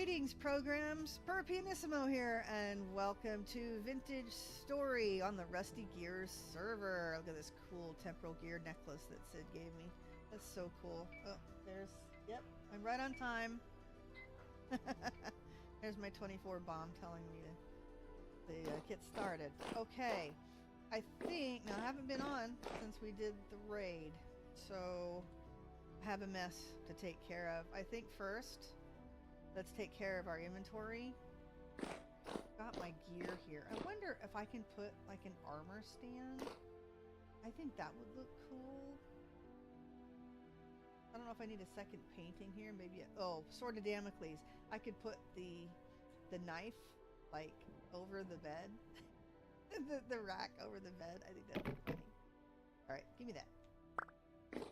Greetings, programs. Pyrrh here, and welcome to Vintage Story on the Rusty Gears server. Look at this cool temporal gear necklace that Sid gave me. That's so cool. Oh, yep, I'm right on time. There's my 24 bomb telling me to get started. Okay, I haven't been on since we did the raid, so I have a mess to take care of. I think first, let's take care of our inventory. Got my gear here. I wonder if I can put like an armor stand. I think that would look cool. I don't know if I need a second painting here. Maybe Sword of Damocles. I could put the knife like over the bed. the rack over the bed. I think that'd be funny. Alright, give me that. We're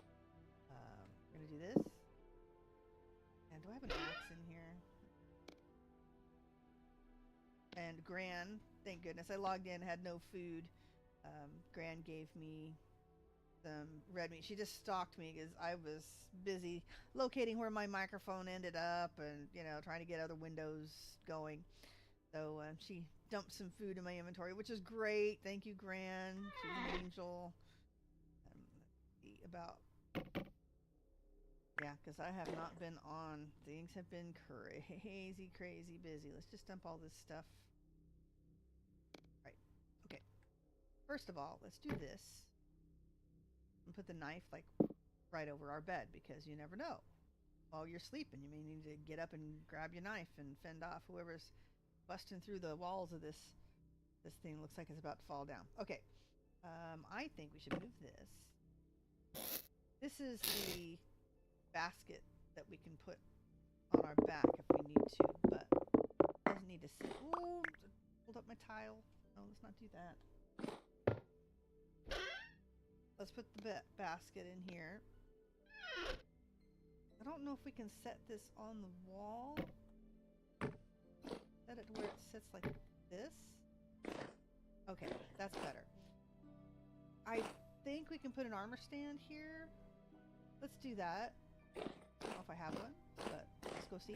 gonna do this. And do I have an axe in here? And Gran, thank goodness, I logged in, had no food. Gran gave me some red meat. She just stalked me because I was busy locating where my microphone ended up and, trying to get other windows going. So she dumped some food in my inventory, which is great. Thank you, Gran. She's an angel. Let's see about... Yeah, because I have not been on. Things have been crazy, crazy busy. Let's just dump all this stuff. Right. Okay. First of all, let's do this. And put the knife, like, right over our bed, because you never know. While you're sleeping, you may need to get up and grab your knife and fend off whoever's busting through the walls of this thing. Looks like it's about to fall down. Okay. I think we should move this. This is the basket that we can put on our back if we need to, but it doesn't need to sit. Ooh, hold up my tile. No, let's not do that. Let's put the basket in here. I don't know if we can set this on the wall. Set it where it sits like this. Okay, that's better. I think we can put an armor stand here. Let's do that. I don't know if I have one, but let's go see.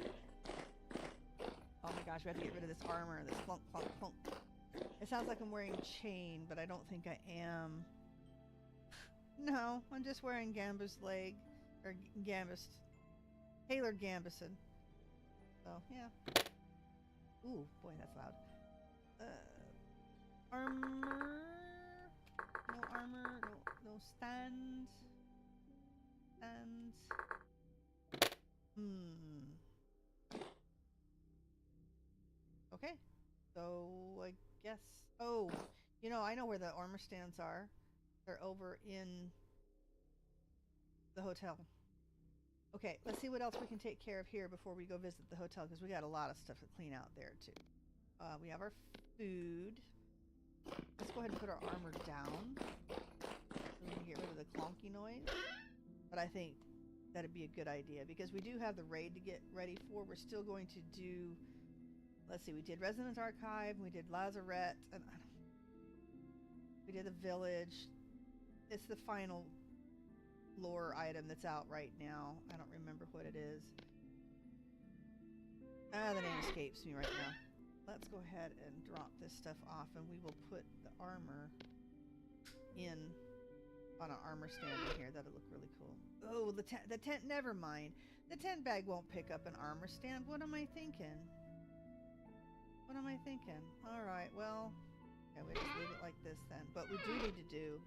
Oh my gosh, we have to get rid of this armor, this clunk, clunk, clunk. It sounds like I'm wearing chain, but I don't think I am. No, I'm just wearing Gambus leg, or Gambus, Taylor Gambison. So, yeah. Ooh, boy, that's loud. Armor? No armor, no stand. And okay, so I guess, I know where the armor stands are. They're over in the hotel. Okay, let's see what else we can take care of here before we go visit the hotel, because we got a lot of stuff to clean out there too. We have our food. Let's go ahead and put our armor down so we can get rid of the clonky noise. But I think that'd be a good idea because we do have the raid to get ready for. We're still going to do, let's see, we did Resonance Archive, we did Lazarette, and we did the village. It's the final lore item that's out right now. I don't remember what it is. The name escapes me right now. Let's go ahead and drop this stuff off and we will put the armor in on an armor stand in here. That'll look really cool. Oh, the tent, never mind. The tent bag won't pick up an armor stand. What am I thinking? Alright, well, yeah, we just leave it like this then. But we do need to do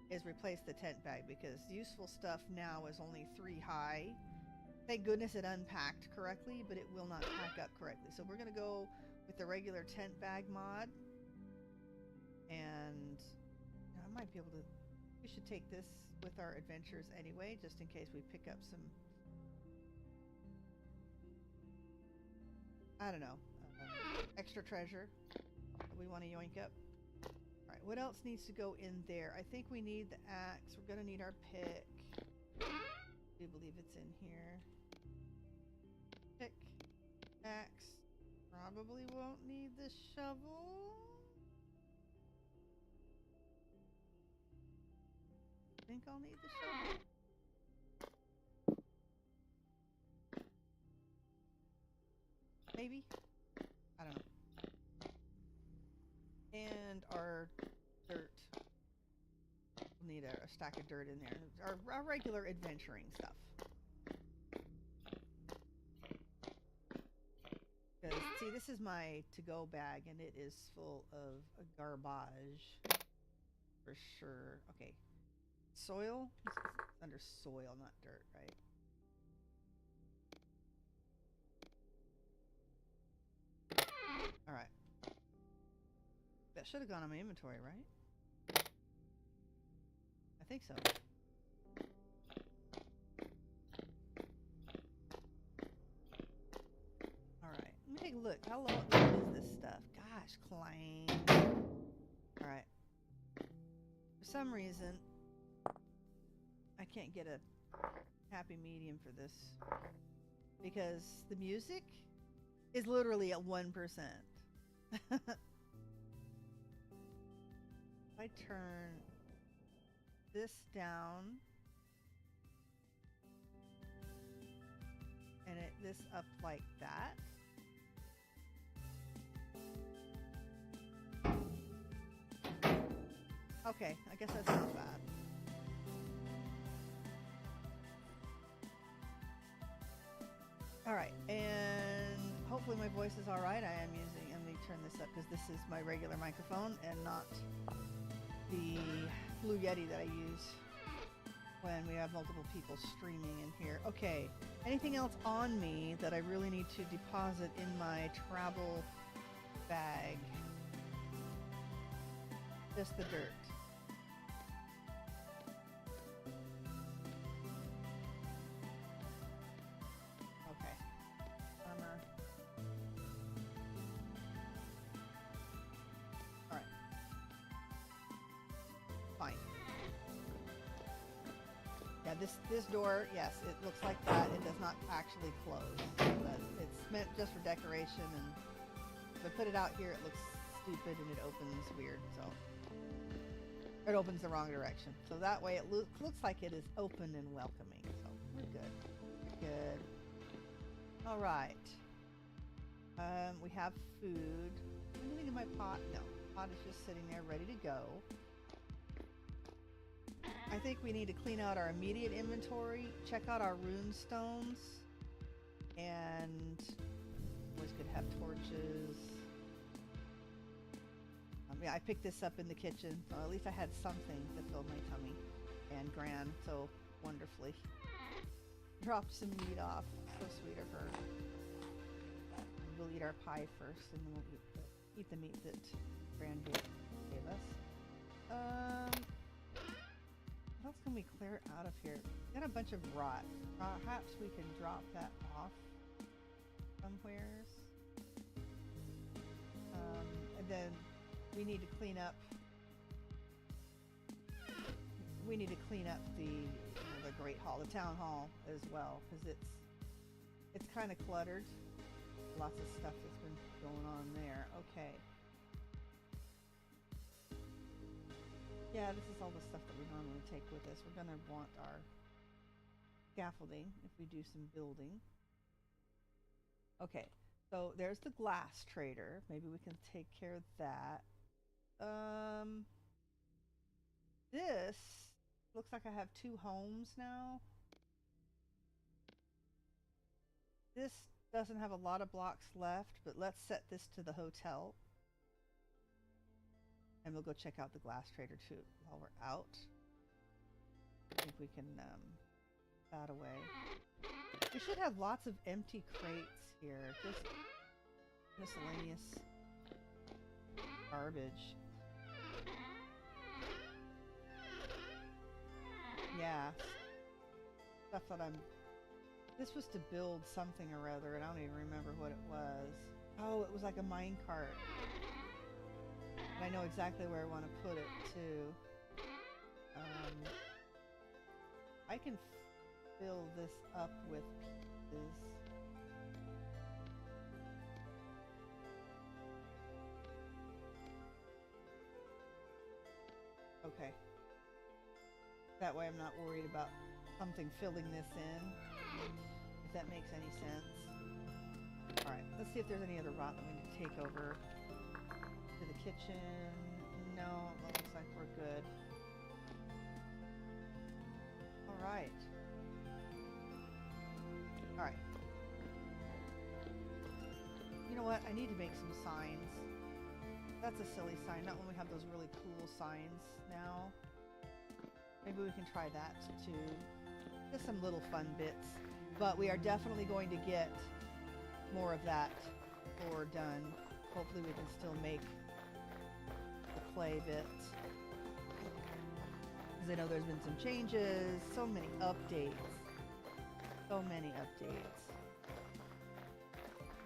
is replace the tent bag because useful stuff now is only 3 high. Thank goodness it unpacked correctly, but it will not pack up correctly. So we're going to go with the regular tent bag mod. And I might be able to... We should take this with our adventures anyway, just in case we pick up some, I don't know, extra treasure that we want to yoink up. Alright, what else needs to go in there? I think we need the axe. We're going to need our pick. I do believe it's in here. Pick, axe. Probably won't need the shovel. I think I'll need the shovel. Maybe? I don't know. And our dirt. We'll need a stack of dirt in there. Our regular adventuring stuff. Because, see, this is my to-go bag, and it is full of garbage. For sure. Okay. Soil? It's under soil, not dirt, right? Alright. That should have gone on my inventory, right? I think so. Alright. Let me take a look. How long is this stuff? Gosh, clang. Alright. For some reason, I can't get a happy medium for this. Because the music is literally at 1%. I turn this down and this up like that. Okay, I guess that's not bad. Alright, and hopefully my voice is alright. Let me turn this up because this is my regular microphone and not the Blue Yeti that I use when we have multiple people streaming in here. Okay, anything else on me that I really need to deposit in my travel bag? Just the dirt. Okay. Armor. Alright. Fine. Yeah, this door, yes, it looks like that. It does not actually close, but it's meant just for decoration, and if I put it out here, it looks stupid and it opens weird, so it opens the wrong direction. So that way it looks like it is open and welcoming, so we're good. Good. All right. We have food. Anything in my pot? No. Pot is just sitting there ready to go. I think we need to clean out our immediate inventory, check out our rune stones, and always could have torches. Yeah, I picked this up in the kitchen, so at least I had something to fill my tummy. And Gran so wonderfully dropped some meat off. So sweet of her. We'll eat our pie first, and then we'll eat the meat that Gran gave us. What else can we clear out of here? We got a bunch of rot. Perhaps we can drop that off somewheres. And then we need to clean up. We need to clean up the Great Hall, the Town Hall as well, because it's kind of cluttered. Lots of stuff that's been going on there. Okay. Yeah, this is all the stuff that we normally take with us. We're gonna want our scaffolding if we do some building. Okay, so there's the glass trader. Maybe we can take care of that. This looks like I have 2 homes now. This doesn't have a lot of blocks left, but let's set this to the hotel. And we'll go check out the glass trader too while we're out. I think we can that away. We should have lots of empty crates here. Just miscellaneous garbage. Yeah. Stuff that this was to build something or other, and I don't even remember what it was. Oh, it was like a mine cart. And I know exactly where I want to put it too. I can fill this up with pieces. Okay. That way I'm not worried about something filling this in, if that makes any sense. Alright, let's see if there's any other rot that we need to take over to the kitchen. No, it looks like we're good. Alright. Alright. You know what? I need to make some signs. That's a silly sign, not when we have those really cool signs now. Maybe we can try that too. Just some little fun bits. But we are definitely going to get more of that floor done. Hopefully we can still make the clay bits. Because I know there's been some changes, so many updates. So many updates.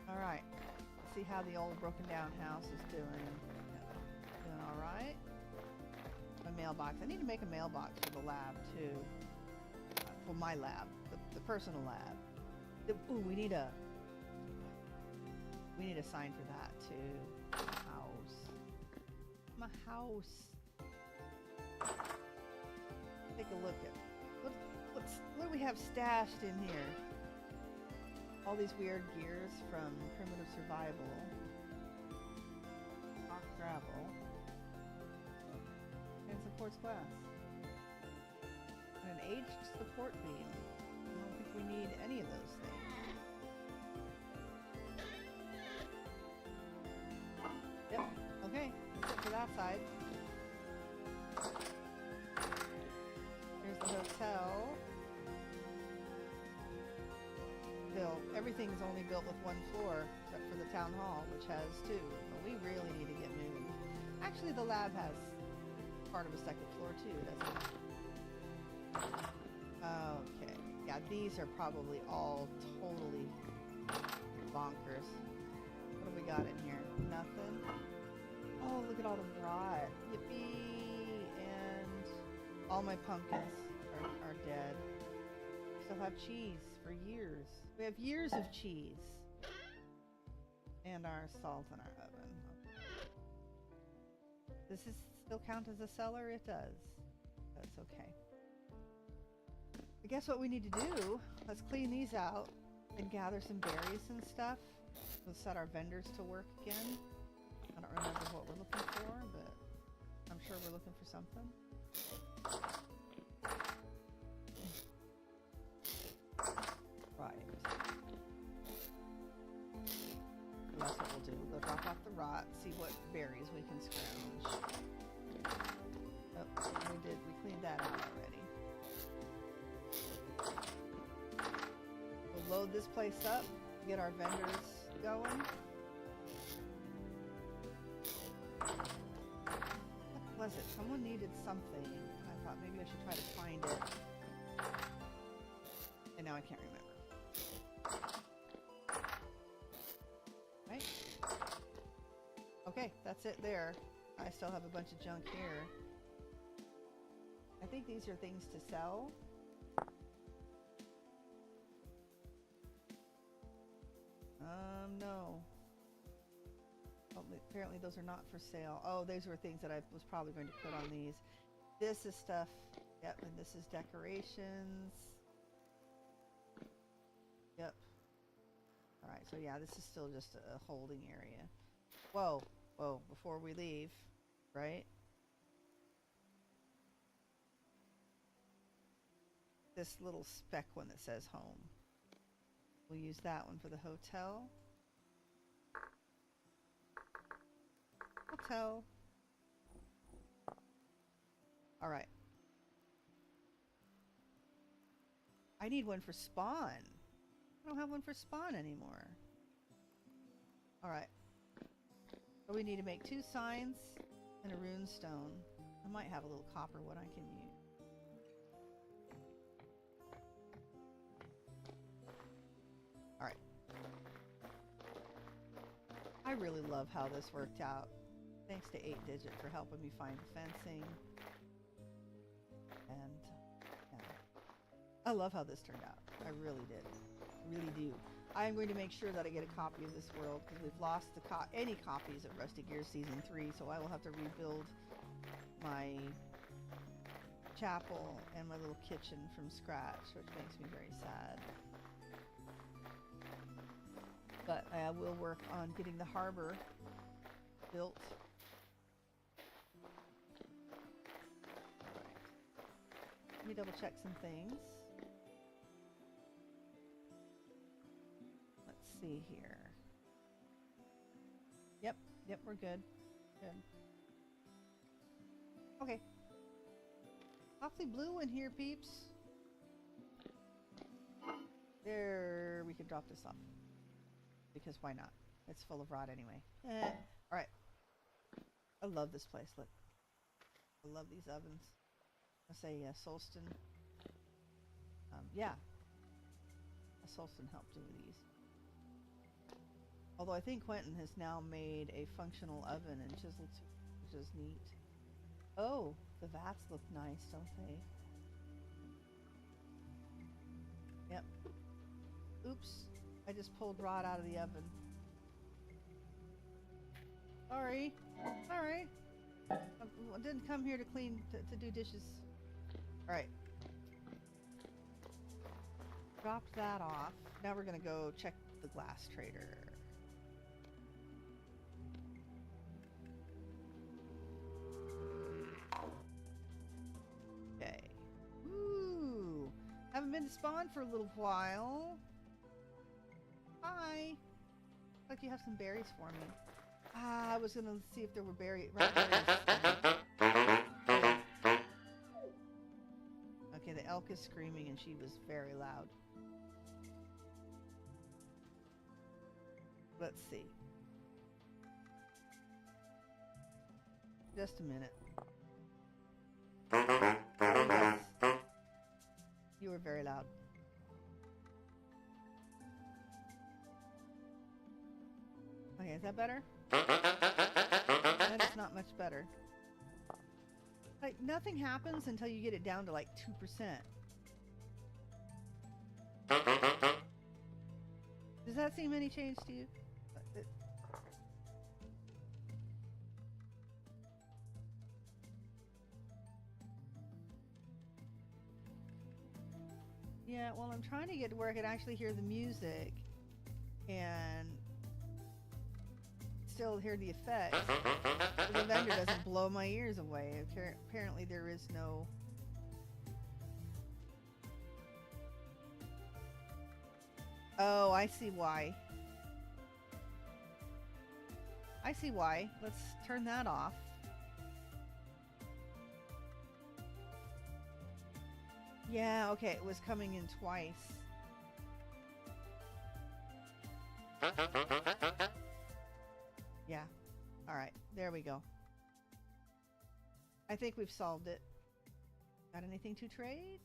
Alright. Let's see how the old broken down house is doing. Doing alright. A mailbox. I need to make a mailbox for the lab too. For my lab. The personal lab. Ooh, we need a sign for that too. House. My house. Take a look at what do we have stashed in here? All these weird gears from primitive survival. Rock gravel. And some quartz glass. And an aged support beam. I don't think we need any of those things. Yep, okay. That's it for that side. Here's the hotel. Built. Everything's only built with one floor, except for the town hall, which has two. But we really need to get moving. Actually, the lab has part of a second floor too, doesn't it? Okay. Yeah, these are probably all totally bonkers. What do we got in here? Nothing. Oh, look at all the rot. Yippee! And all my pumpkins are dead. Still have cheese for years. We have years of cheese. And our salt in our oven. Okay. Does this still count as a cellar? It does. That's okay. I guess what we need to do, let's clean these out and gather some berries and stuff. We'll set our vendors to work again. I don't remember what we're looking for, but I'm sure we're looking for something. Right. So that's what we'll do. We'll go drop off the rot, see what berries we can scrounge. Oh, we cleaned that out already. We'll load this place up, get our vendors going. What was it? Someone needed something. I thought maybe I should try to find it. And now I can't remember. Right? Okay, that's it there. I still have a bunch of junk here. I think these are things to sell. No. Oh, apparently those are not for sale. Oh, those were things that I was probably going to put on these. This is stuff. Yep, and this is decorations. Yep. Alright, so yeah, this is still just a holding area. Whoa, whoa, before we leave, right? This little speck one that says home. We'll use that one for the hotel. Hotel. Alright. I need one for spawn. I don't have one for spawn anymore. Alright. So we need to make 2 signs and a rune stone. I might have a little copper one I can use. Alright. I really love how this worked out. Thanks to 8-Digit for helping me find fencing. And yeah. I love how this turned out. I really did. Really do. I'm going to make sure that I get a copy of this world because we've lost any copies of Rusty Gears Season 3, so I will have to rebuild my chapel and my little kitchen from scratch, which makes me very sad. But I will work on getting the harbor built. Let me double check some things. Let's see here. Yep, we're good. Good. Okay. Awfully blue in here, peeps. There, we could drop this off. Because why not? It's full of rot anyway. Alright. I love this place, look. I love these ovens. I say Solston. Yeah. Solston helped do these. Although I think Quentin has now made a functional oven and chiseled, which is neat. Oh, the vats look nice, don't they? Yep. Oops. I just pulled rot out of the oven. Sorry. Alright. I didn't come here to clean, to do dishes. Alright. Dropped that off. Now we're gonna go check the glass trader. Okay. Ooh. Haven't been to spawn for a little while. Hi. Looks like you have some berries for me. I was gonna see if there were berries. Okay, the elk is screaming and she was very loud. Let's see. Just a minute. Oh, yes. You were very loud. Okay, is that better? That is not much better. Like, nothing happens until you get it down to like 2%. Does that seem any change to you? Yeah, well, I'm trying to get to where I can actually hear the music and still hear the effects. The vendor doesn't blow my ears away. Apparently there is no... Oh, I see why. I see why. Let's turn that off. Yeah, okay, it was coming in twice. Yeah. Alright, there we go. I think we've solved it. Got anything to trade?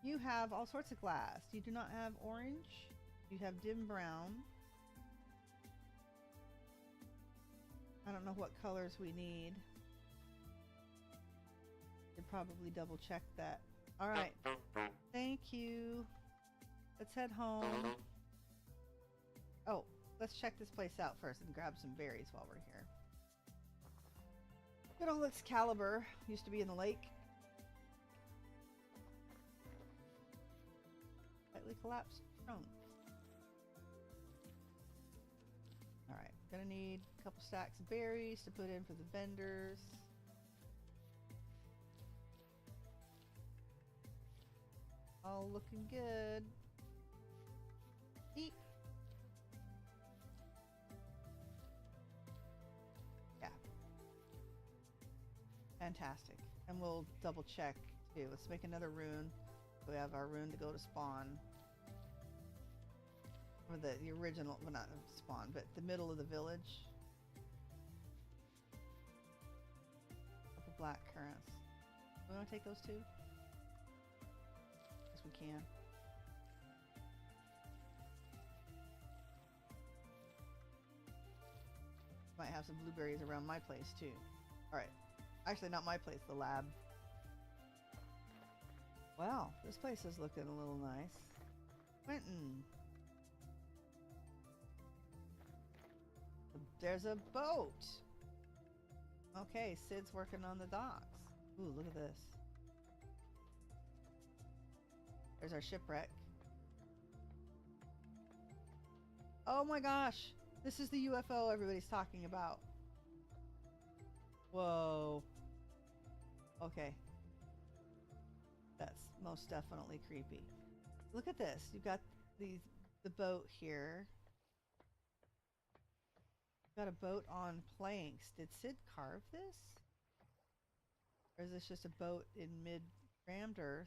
You have all sorts of glass. You do not have orange. You have dim brown. I don't know what colors we need. Should probably double check that. Alright. Thank you. Let's head home. Oh, let's check this place out first and grab some berries while we're here. Good old Excalibur. Used to be in the lake. Slightly collapsed trunk. Alright, gonna need a couple stacks of berries to put in for the vendors. All looking good. Eat. Yeah. Fantastic. And we'll double check too. Let's make another rune. We have our rune to go to spawn. Or the original, well, not spawn, but the middle of the village. Couple black currants. We want to take those two? Yes, we can. Might have some blueberries around my place too. Alright. Actually, not my place, the lab. Wow, this place is looking a little nice. Quentin. There's a boat. Okay, Sid's working on the docks. Ooh, look at this. There's our shipwreck. Oh my gosh. This is the UFO everybody's talking about. Whoa. Okay. That's most definitely creepy. Look at this. You've got the boat here. Got a boat on planks. Did Sid carve this? Or is this just a boat in mid-rammed earth?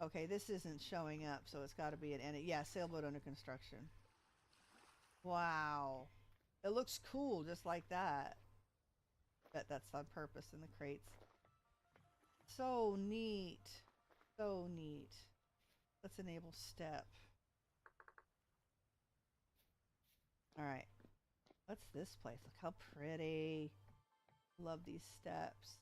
Okay, this isn't showing up, so it's got to be yeah, sailboat under construction. Wow. It looks cool just like that. Bet that's on purpose in the crates. So neat. So neat. Let's enable step. Alright. What's this place? Look how pretty. Love these steps.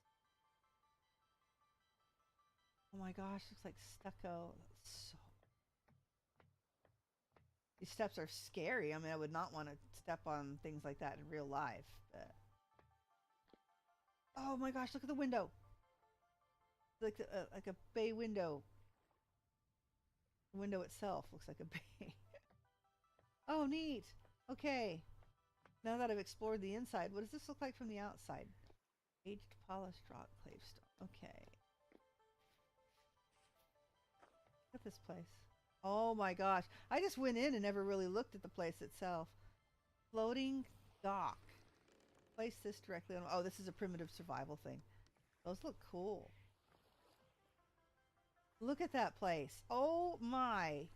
Oh my gosh, looks like stucco. So... These steps are scary. I mean, I would not want to step on things like that in real life. But... Oh my gosh, look at the window. Like a bay window. The window itself looks like a bay. Oh, neat. Okay. Now that I've explored the inside, what does this look like from the outside? Aged polished rock clavestone. Okay. Look at this place. Oh my gosh. I just went in and never really looked at the place itself. Floating dock. Place this directly on... Oh, this is a primitive survival thing. Those look cool. Look at that place. Oh my.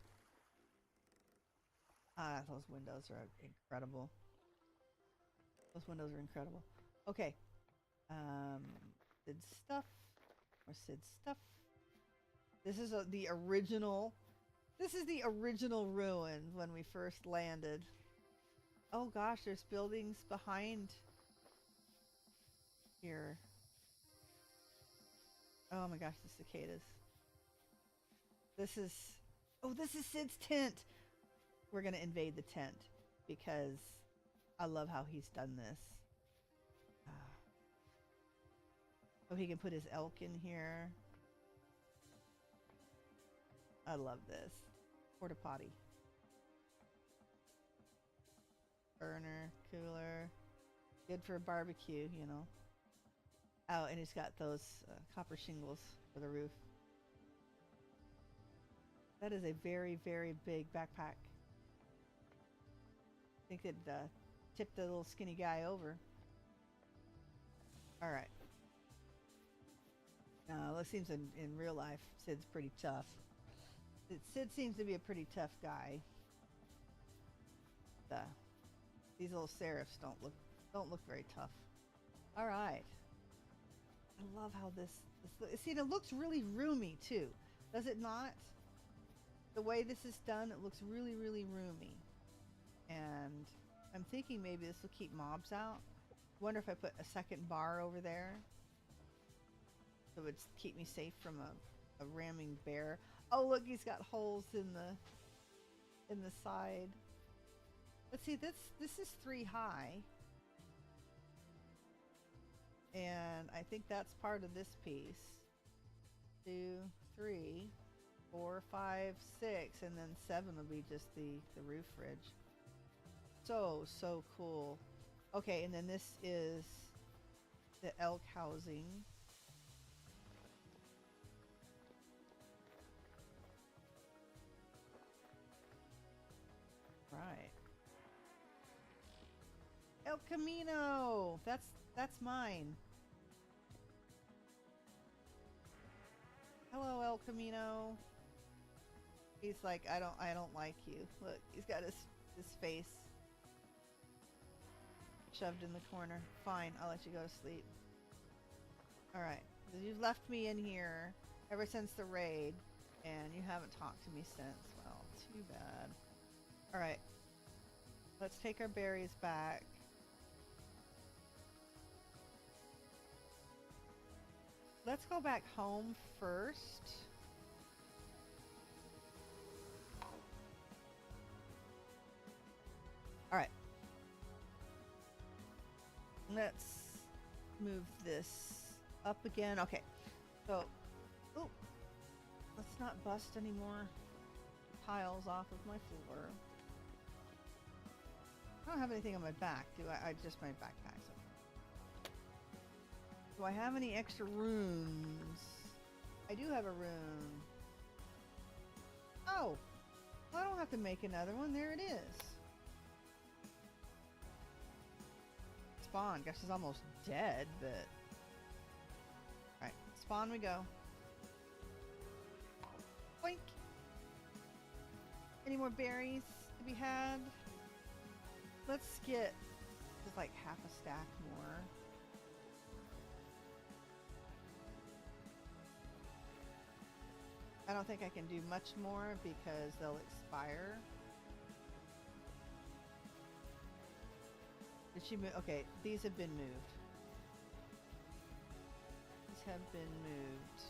Ah, those windows are incredible. Those windows are incredible. Okay. Sid stuff. Or Sid stuff. This is the original. This is the original ruin when we first landed. Oh gosh, there's buildings behind here. Oh my gosh, the cicadas. This is... Oh, this is Sid's tent! We're gonna invade the tent because I love how he's done this. So he can put his elk in here. I love this. Porta potty. Burner, cooler. Good for a barbecue, you know. Oh, and he's got those copper shingles for the roof. That is a very, very big backpack. I think it tipped the little skinny guy over. Alright. It seems in real life, Sid's pretty tough. Sid seems to be a pretty tough guy. These little serifs don't look very tough. Alright. I love how this see, it looks really roomy too. Does it not? The way this is done, it looks really, really roomy. And I'm thinking maybe this will keep mobs out. Wonder if I put a second bar over there. So it would keep me safe from a ramming bear. Oh look, he's got holes in the side. Let's see, this is 3 high. And I think that's part of this piece. 2, 3, 4, 5, 6, and then 7 will be just the roof ridge. So cool. Okay, and then this is the elk housing. Right. El Camino! That's mine. Hello, El Camino. He's like, I don't like you. Look, he's got his face shoved in the corner. Fine, I'll let you go to sleep. Alright, you've left me in here ever since the raid, and you haven't talked to me since. Well, too bad. Alright, let's take our berries back. Let's go back home first. Alright. Let's move this up again. Okay. So, oh, let's not bust any more tiles off of my floor. I don't have anything on my back, do I? I just my backpack. So. Do I have any extra runes? I do have a rune. Oh! Well, I don't have to make another one. There it is. Spawn. Gosh, she's almost dead, but... Alright, spawn we go. Boink! Any more berries to be had? Let's get just like half a stack more. I don't think I can do much more because they'll expire. Did she move? Okay, these have been moved. These have been moved.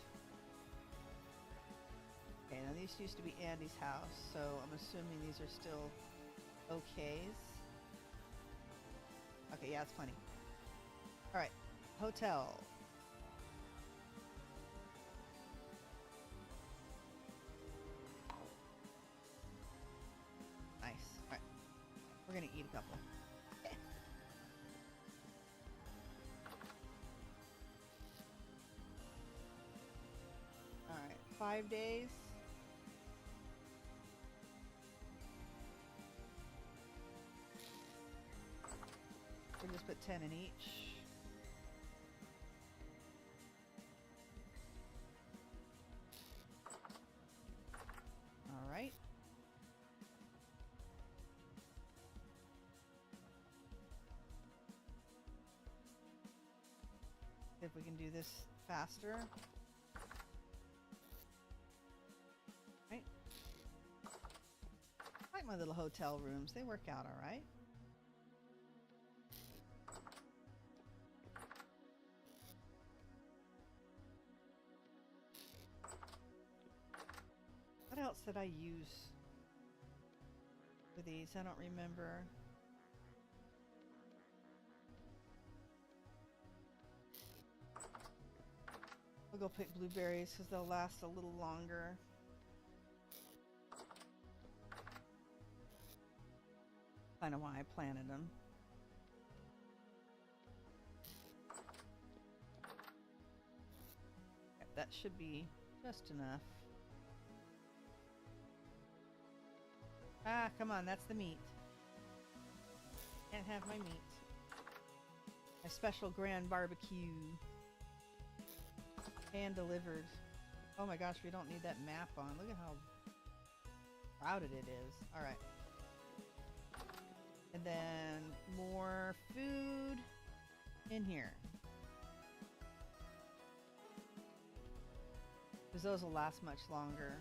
Okay, now these used to be Andy's house, so I'm assuming these are still okays. Okay, yeah, it's plenty. Alright, hotel. Nice. Alright, we're gonna eat a couple. Alright, 5 days. We'll just put 10 in each. All right. If we can do this faster. Right. I like my little hotel rooms. They work out all right. What else did I use for these? I don't remember. I'll go pick blueberries because they'll last a little longer. Kind of why I planted them. Yep, that should be just enough. Ah, come on, that's the meat. Can't have my meat. My special grand barbecue. Hand delivered. Oh my gosh, we don't need that map on. Look at how crowded it is. Alright. And then more food in here. Because those will last much longer.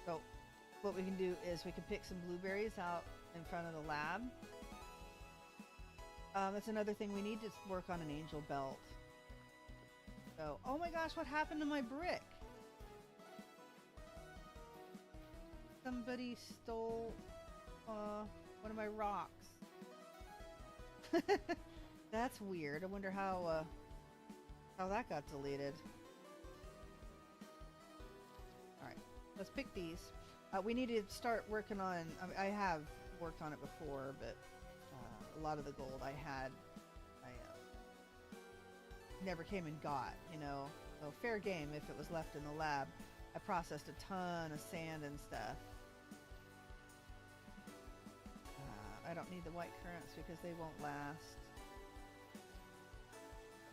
So what we can do is we can pick some blueberries out in front of the lab. That's another thing. We need to work on an angel belt. So, oh my gosh, what happened to my brick? Somebody stole one of my rocks. That's weird. I wonder how that got deleted. Alright, let's pick these. We need to start working on... I have worked on it before, but a lot of the gold I had, I never came and got, you know. So fair game if it was left in the lab. I processed a ton of sand and stuff. I don't need the white currants because they won't last.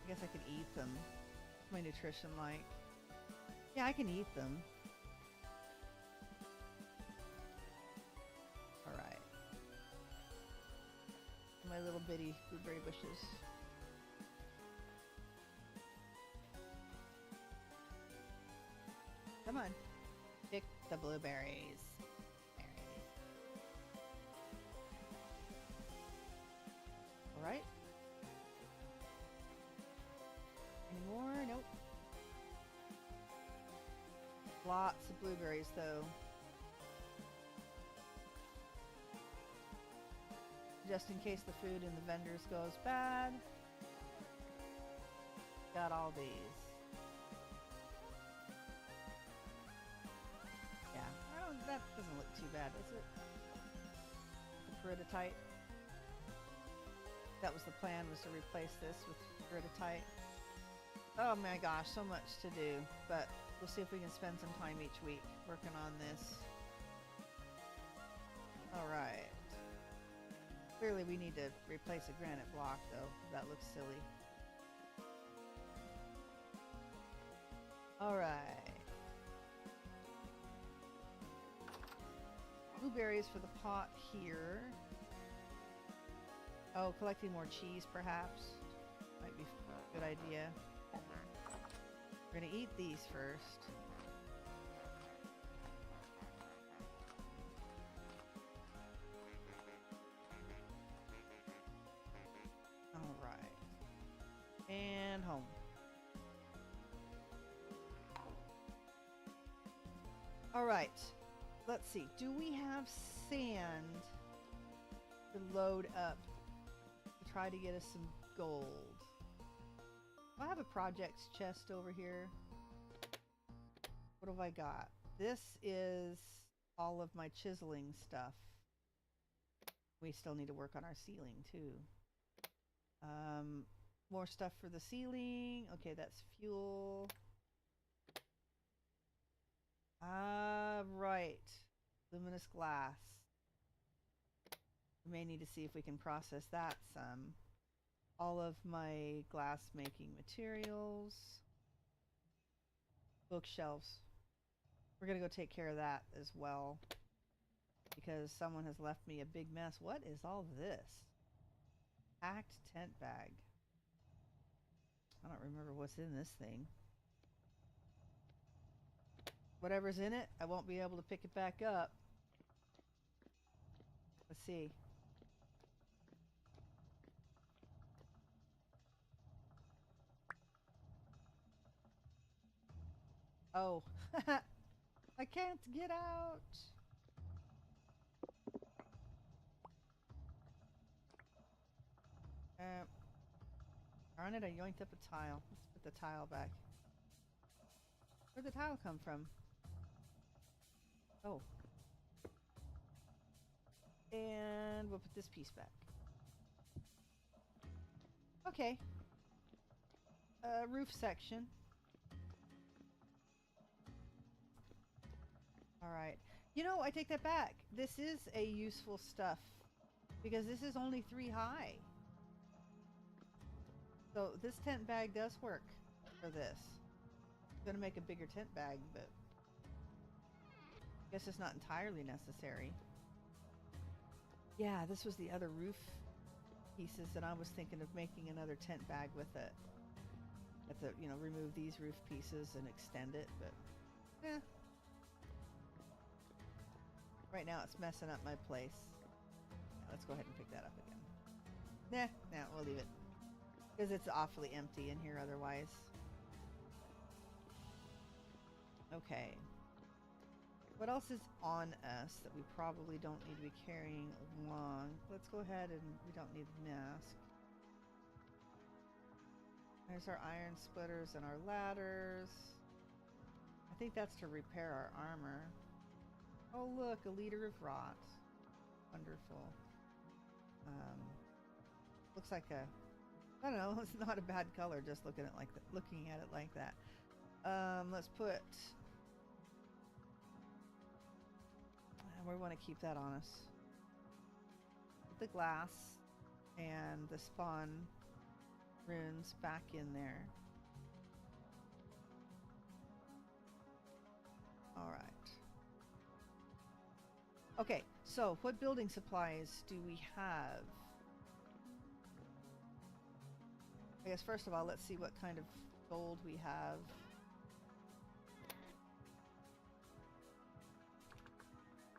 I guess I could eat them. What's my nutrition like? Yeah, I can eat them. Alright. My little bitty blueberry bushes. Come on. Pick the blueberries. Alright. Any more? Nope. Lots of blueberries though. Just in case the food in the vendors goes bad. Got all these. Yeah, that doesn't look too bad, does it? For a peridotite. That was the plan, was to replace this with peridotite. Oh my gosh, so much to do, but we'll see if we can spend some time each week working on this. Alright. Clearly we need to replace a granite block though. That looks silly. Alright. Blueberries for the pot here. Oh, collecting more cheese perhaps. Might be a good idea. We're gonna eat these first. Alright. And home. Alright. Let's see. Do we have sand to load up to try to get us some gold? I have a projects chest over here. What have I got? This is all of my chiseling stuff. We still need to work on our ceiling too. More stuff for the ceiling. Okay, that's fuel. Right. Luminous glass. We may need to see if we can process that some. All of my glass making materials. Bookshelves. We're gonna go take care of that as well, because someone has left me a big mess. What is all this? Packed tent bag. I don't remember what's in this thing. Whatever's in it, I won't be able to pick it back up. Let's see. Oh, I can't get out. Darn it, I yoinked up a tile. Let's put the tile back. Where'd the tile come from? Oh. And we'll put this piece back. Okay. Roof section. Alright. You know, I take that back. This is a useful stuff, because this is only 3 high. So this tent bag does work for this. I'm gonna make a bigger tent bag, but I guess it's not entirely necessary. Yeah, this was the other roof pieces, and I was thinking of making another tent bag with it. Have to, you know, remove these roof pieces and extend it, but yeah. Right now it's messing up my place. Yeah, let's go ahead and pick that up again. Nah, we'll leave it, because it's awfully empty in here otherwise. Okay. What else is on us that we probably don't need to be carrying along? Let's go ahead, and we don't need the mask. There's our iron splitters and our ladders. I think that's to repair our armor. Oh look, a liter of rot. Wonderful. Looks like a, I don't know, it's not a bad color just looking at it like that. Let's put, we want to keep that on us. Put the glass and the spawn runes back in there. Alright. Okay, so what building supplies do we have? I guess first of all, let's see what kind of gold we have.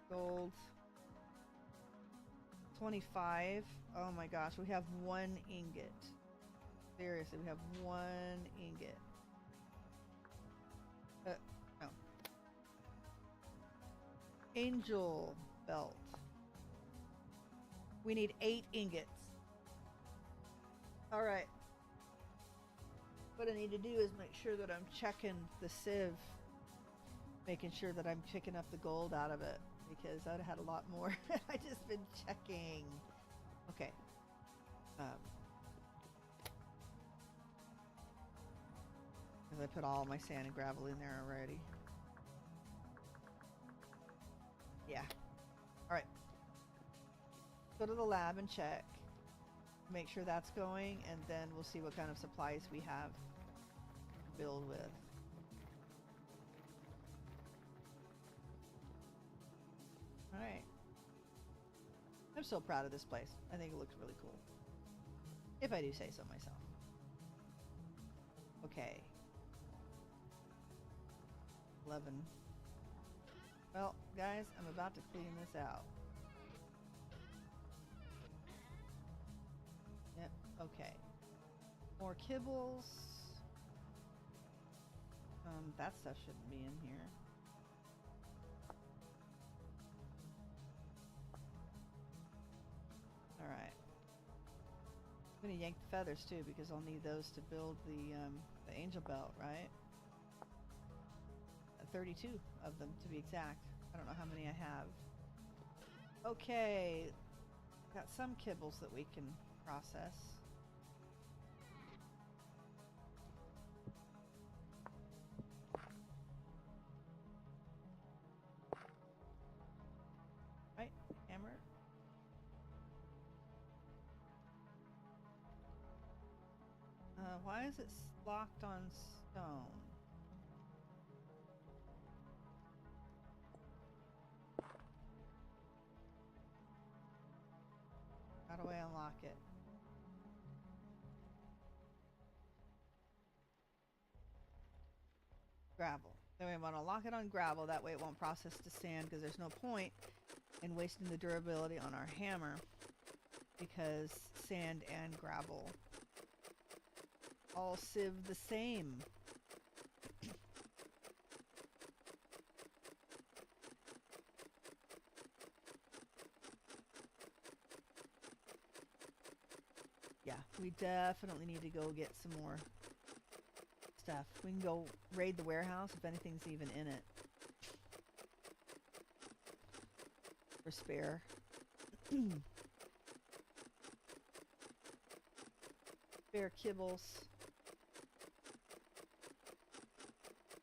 Gold. 25. Oh my gosh, we have 1 ingot. Seriously, we have 1 ingot. No. Angel belt. We need 8 ingots. Alright. What I need to do is make sure that I'm checking the sieve. Making sure that I'm picking up the gold out of it. because I'd have had a lot more. I just been checking. Okay. Because I put all my sand and gravel in there already. Yeah. All right. Go to the lab and check. Make sure that's going, and then we'll see what kind of supplies we have to build with. All right. I'm so proud of this place. I think it looks really cool. If I do say so myself. Okay. 11. Well, guys, I'm about to clean this out. Yep, okay. More kibbles. That stuff shouldn't be in here. Alright. I'm gonna yank the feathers too, because I'll need those to build the angel belt, right? 32 of them to be exact. I don't know how many I have. Okay. Got some kibbles that we can process. Right, hammer. Why is it locked on stone? How do I unlock it? Gravel. Then we want to lock it on gravel. That way it won't process to sand, because there's no point in wasting the durability on our hammer, because sand and gravel all sieve the same. Yeah, we definitely need to go get some more stuff. We can go raid the warehouse if anything's even in it. For spare. Spare kibbles.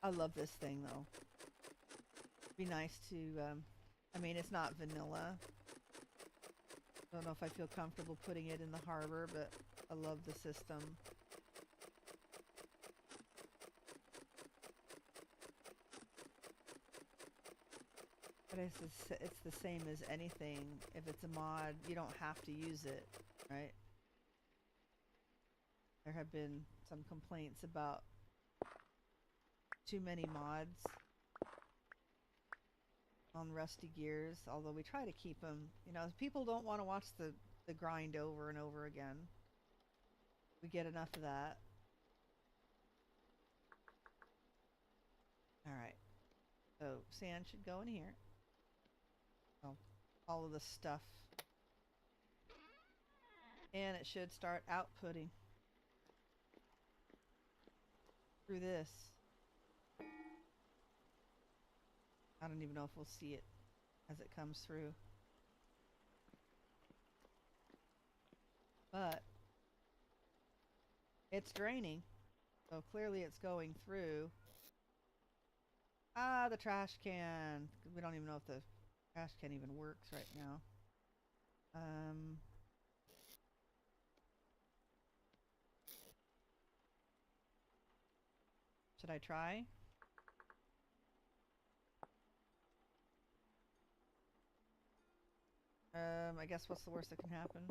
I love this thing though. Be nice to, I mean, it's not vanilla. Don't know if I feel comfortable putting it in the harbor, but I love the system. But it's the same as anything. If it's a mod, you don't have to use it, right? There have been some complaints about too many mods on Rusty Gears, although we try to keep them, you know, people don't want to watch the grind over and over again. We get enough of that. Alright, so sand should go in here. Oh, all of the stuff. And it should start outputting through this. I don't even know if we'll see it as it comes through. But it's draining, so clearly it's going through. Ah, the trash can. We don't even know if the trash can even works right now. Should I try? I guess what's the worst that can happen?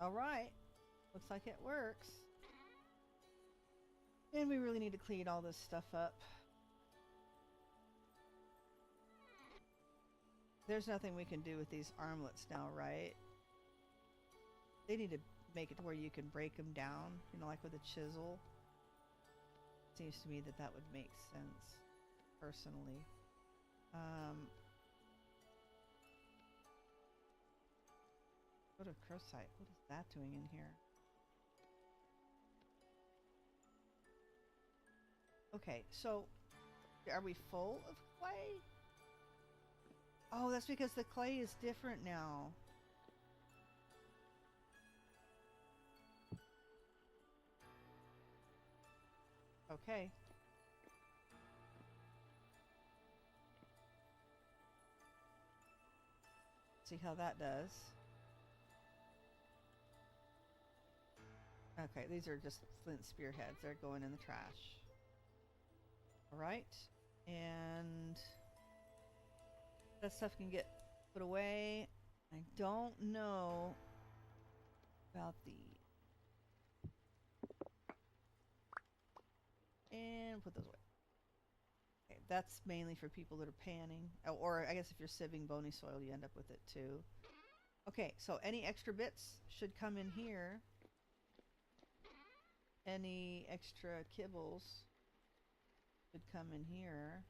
Alright. Looks like it works. And we really need to clean all this stuff up. There's nothing we can do with these armlets now, right? They need to make it to where you can break them down, you know, like with a chisel. Seems to me that that would make sense, personally. Go to Crowsite. What is that doing in here? Okay, so are we full of clay? Oh, that's because the clay is different now. Okay. See how that does. Okay, these are just flint spearheads. They're going in the trash. Alright. And that stuff can get put away. I don't know about the... And put those away. Okay, that's mainly for people that are panning. Or I guess if you're sieving bony soil, you end up with it too. Okay, so any extra bits should come in here. Any extra kibbles should come in here.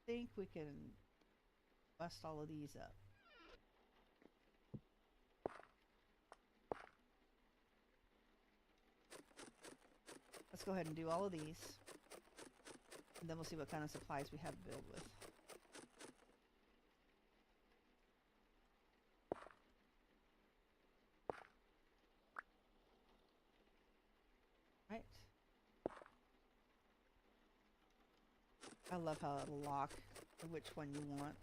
I think we can bust all of these up. Let's go ahead and do all of these. And then we'll see what kind of supplies we have to build with. Right. I love how it'll lock which one you want.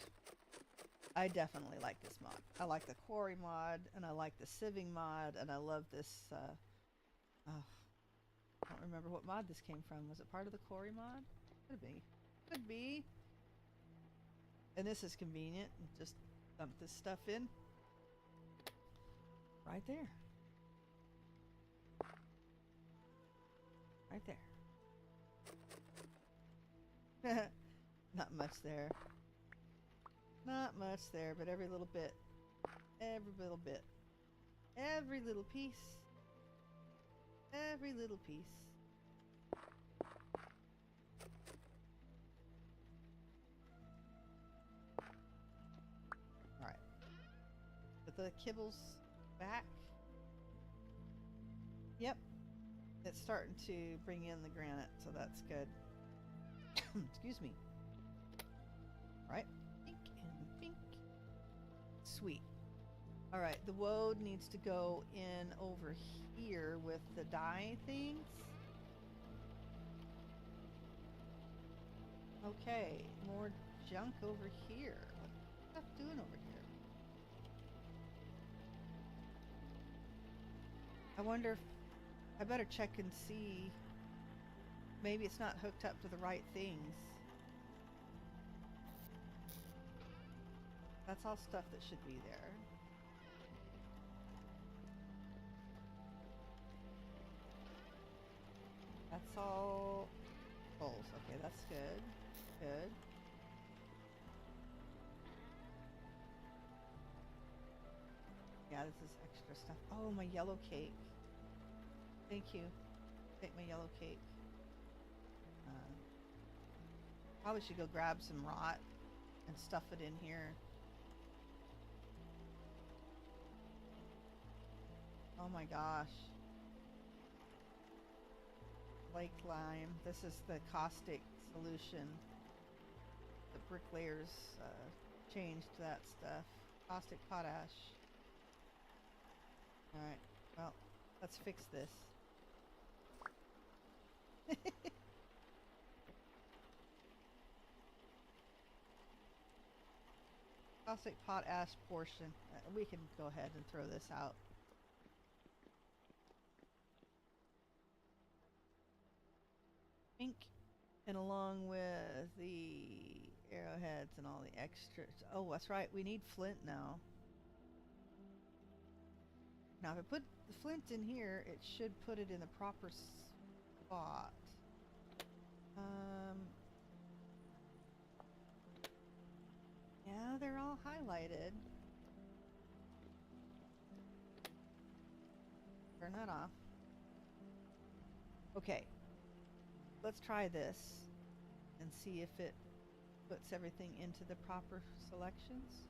I definitely like this mod. I like the quarry mod, and I like the sieving mod, and I love this, oh, I don't remember what mod this came from. Was it part of the quarry mod? Could be. Could be. And this is convenient. Just dump this stuff in. Right there. Right there. Not much there. Not much there, but every little bit. Every little bit. Every little piece. Every little piece. Alright. Put the kibbles back. Yep. It's starting to bring in the granite, so that's good. Excuse me. Right. Pink and pink. Sweet. Alright, the woad needs to go in over here with the dye things. Okay, more junk over here. What's stuff doing over here? I wonder if I better check and see. Maybe it's not hooked up to the right things. That's all stuff that should be there. That's all poles. Okay, that's good. Good. Yeah, this is extra stuff. Oh, my yellow cake. Thank you. Take my yellow cake. Probably should go grab some rot and stuff it in here. Oh my gosh. Lake lime. This is the caustic solution. The bricklayers changed that stuff. Caustic potash. Alright, well, let's fix this. Caustic potash portion. We can go ahead and throw this out. Pink. And along with the arrowheads and all the extras. Oh, that's right. We need flint now. Now, if I put the flint in here, it should put it in the proper spot. Yeah, they're all highlighted. Turn that off. Okay. Let's try this and see if it puts everything into the proper selections.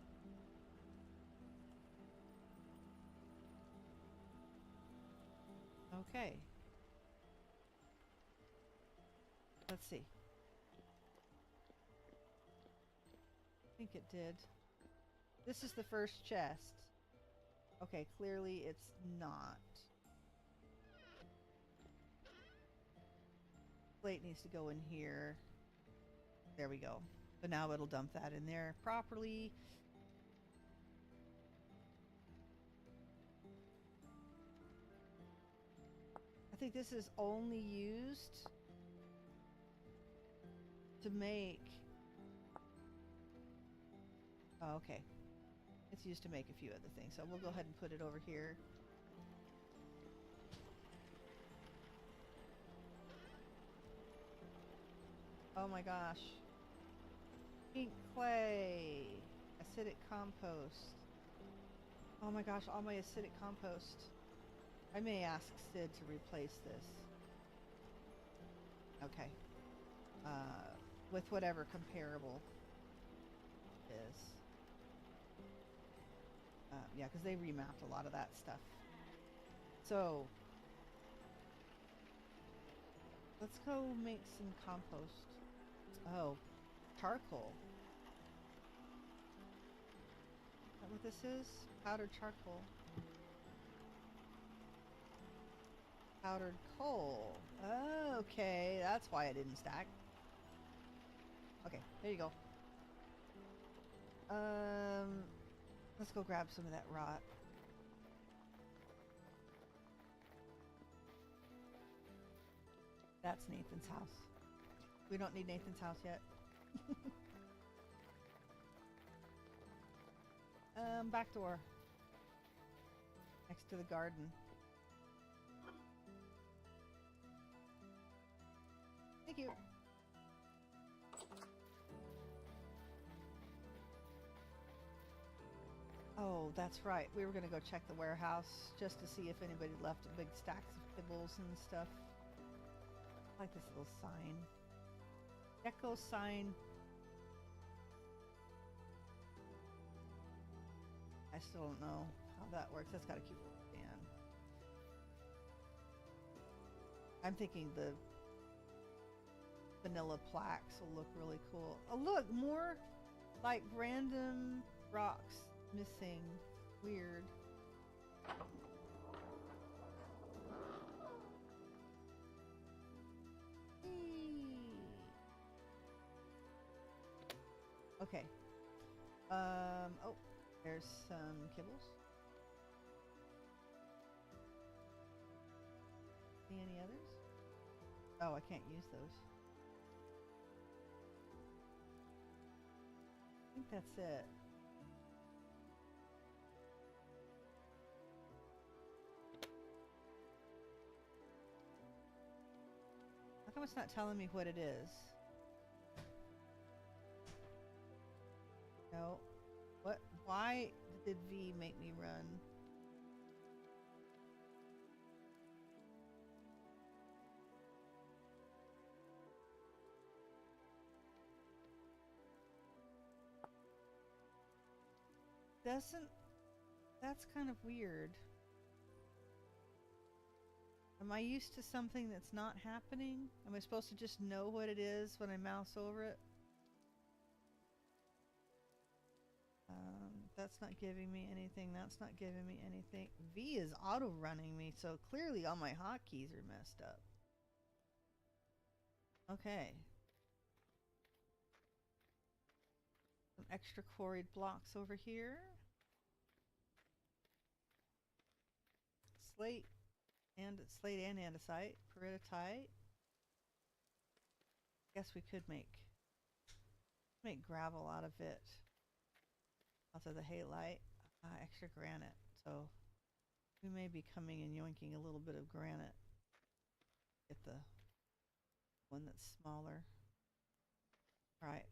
Okay. Let's see. I think it did. This is the first chest. Okay, clearly it's not. Plate needs to go in here. There we go. So now it'll dump that in there properly. I think this is only used to make... Oh, okay. It's used to make a few other things. So we'll go ahead and put it over here. Oh my gosh. Pink clay. Acidic compost. Oh my gosh, all my acidic compost. I may ask Sid to replace this. Okay. With whatever comparable is. Yeah, because they remapped a lot of that stuff. So, let's go make some compost. Oh, charcoal. Is that what this is? Powdered charcoal. Powdered coal. Oh, okay, that's why it didn't stack. Okay, there you go. Let's go grab some of that rot. That's Nathan's house. We don't need Nathan's house yet. Back door. Next to the garden. Thank you. Oh, that's right. We were going to go check the warehouse just to see if anybody left big stacks of kibbles and stuff. I like this little sign. Deco sign. I still don't know how that works. That's got to keep it down. I'm thinking the vanilla plaques will look really cool. Oh, look, more like random rocks missing. Weird. Okay. Oh, there's some kibbles. See any others? Oh, I can't use those. I think that's it. How come it's not telling me what it is? No. What? Why did V make me run? Doesn't... That's kind of weird. Am I used to something that's not happening? Am I supposed to just know what it is when I mouse over it? That's not giving me anything. That's not giving me anything. V is auto-running me, so clearly all my hotkeys are messed up. Okay. Some extra quarried blocks over here. Slate and andesite, peridotite. Guess we could make gravel out of it. Also the halite, extra granite. So we may be coming and yoinking a little bit of granite. Get the one that's smaller. Right.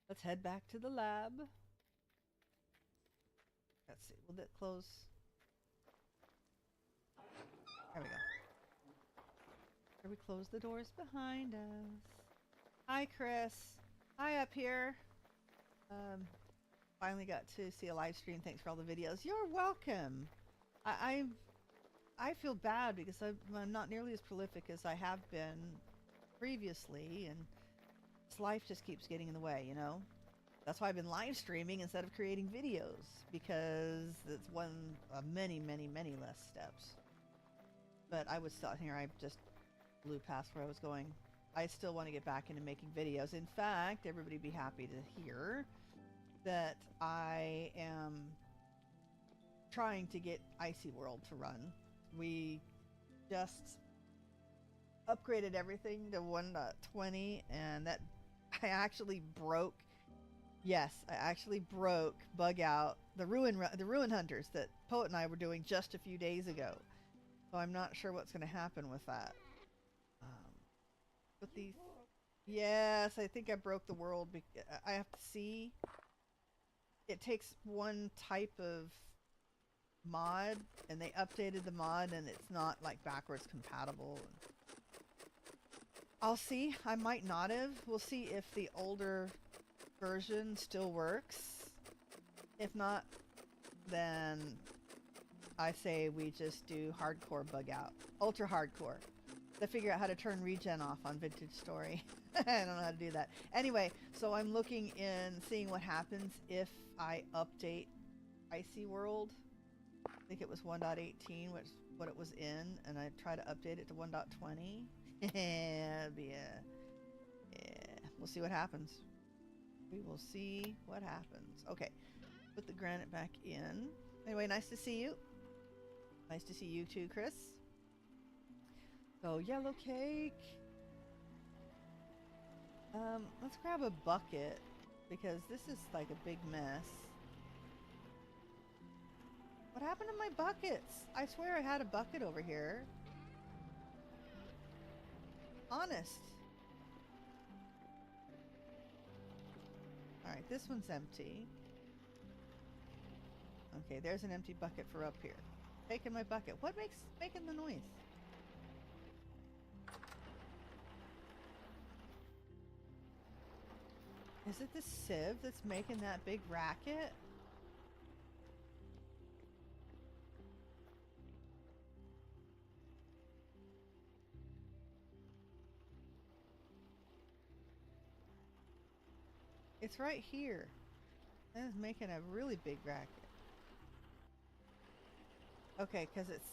Let's head back to the lab. Let's see, will it close? There we go. Here we close the doors behind us. Hi, Chris. Hi, up here. Um, Finally got to see a live stream. Thanks for all the videos. You're welcome. I I feel bad because I'm not nearly as prolific as I have been previously, and this life just keeps getting in the way, you know? That's why I've been live streaming instead of creating videos, because it's one of many, many, many less steps. But I was still here. I just blew past where I was going. I still want to get back into making videos. In fact, everybody be happy to hear that I am trying to get Icy World to run. We just upgraded everything to 1.20, and that I actually broke. Yes, I actually broke Bug Out, the ruin hunters that Poet and I were doing just a few days ago. So I'm not sure what's going to happen with that. But these, yes, I think I broke the world. I have to see. It takes one type of mod, and they updated the mod, and it's not like backwards compatible. I'll see. I might not have. We'll see if the older version still works. If not, then I say we just do hardcore Bug Out. Ultra hardcore. To figure out how to turn regen off on Vintage Story. I don't know how to do that. Anyway, so I'm looking in, seeing what happens if I update Icy World. I think it was 1.18, which what it was in, and I try to update it to 1.20. Yeah, we'll see what happens. We will see what happens. Okay, put the granite back in. Anyway, nice to see you. Nice to see you too, Chris. So, yellow cake. Let's grab a bucket, because this is like a big mess. What happened to my buckets? I swear I had a bucket over here. Honest. Alright, this one's empty. Okay, there's an empty bucket for up here. Taking my bucket. What makes making the noise? Is it the sieve that's making that big racket? It's right here. That is making a really big racket. Okay, because it's...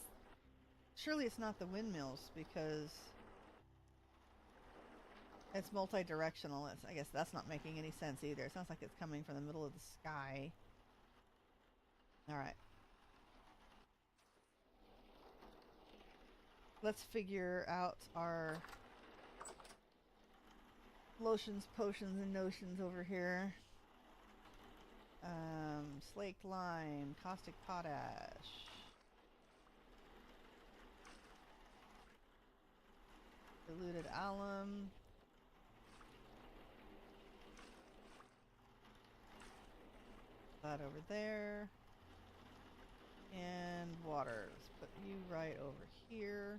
Surely it's not the windmills, because... It's multi-directional. I guess that's not making any sense either. It sounds like it's coming from the middle of the sky. Alright. Let's figure out our lotions, potions, and notions over here. Slaked lime, caustic potash. Diluted alum. That over there. And water. Let's put you right over here.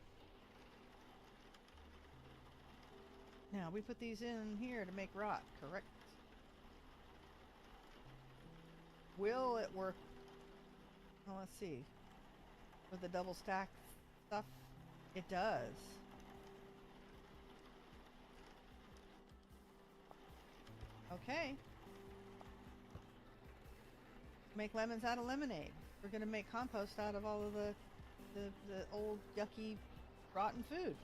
Now, we put these in here to make rot, correct? Will it work? Well, let's see. With the double stack stuff, it does. Okay. Make lemons out of lemonade. We're gonna make compost out of all of the old yucky rotten food.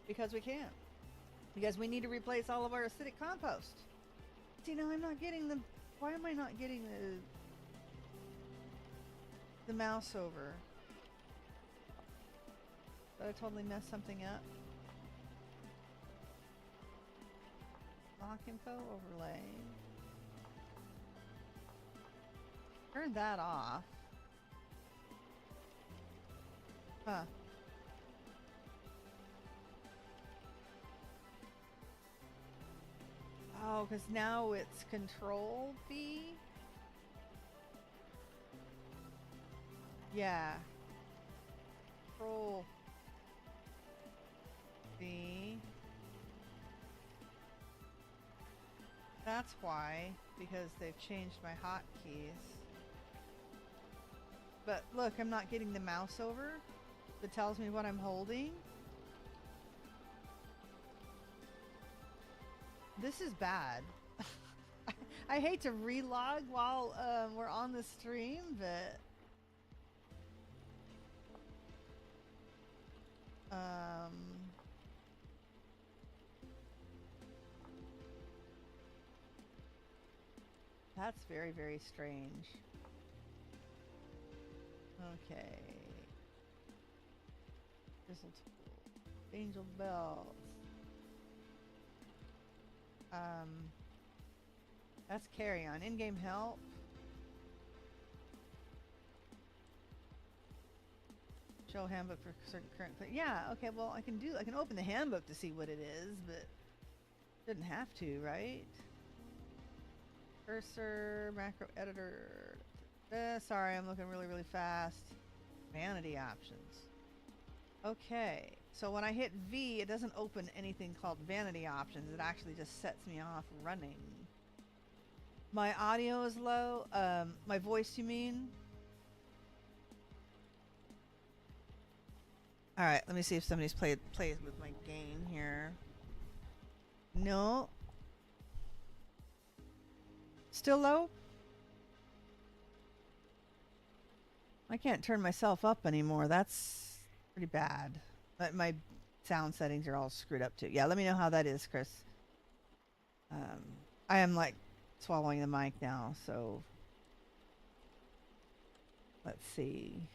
Because we can. Because we need to replace all of our acidic compost. See, now I'm not getting the... Why am I not getting the mouse over? Did I totally mess something up? Lock info overlay. Turn that off. Huh. Oh, because now it's Control B? Yeah. Control B. that's why, because they've changed my hotkeys. But look, I'm not getting the mouse over that tells me what I'm holding. This is bad. I hate to relog while we're on the stream, but that's very, very strange. Okay. Grizzle tool. Angel bells. That's carry on. In-game help. Show handbook for certain current. Yeah, okay, well, I can open the handbook to see what it is, but didn't have to, right? Cursor, macro editor. Sorry, I'm looking really, really fast. Vanity options. Okay, so when I hit V, it doesn't open anything called vanity options. It actually just sets me off running. My audio is low. My voice, you mean? All right, let me see if somebody's plays with my gain here. No. Still low? I can't turn myself up anymore. That's pretty bad. But my sound settings are all screwed up too. Yeah, let me know how that is, Chris. I am like swallowing the mic now, so let's see.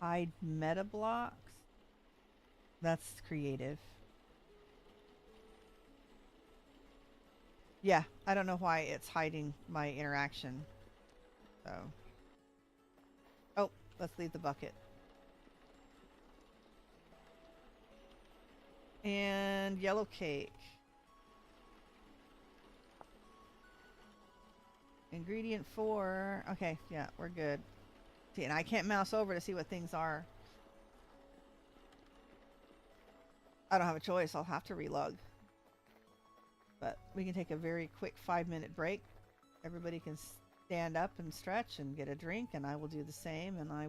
Hide meta blocks. That's creative. Yeah, I don't know why it's hiding my interaction. So. Oh, let's leave the bucket. And yellow cake. Ingredient 4. Okay, yeah, we're good. See, and I can't mouse over to see what things are. I don't have a choice. I'll have to relog. But we can take a very quick 5-minute break. Everybody can stand up and stretch and get a drink, and I will do the same, and I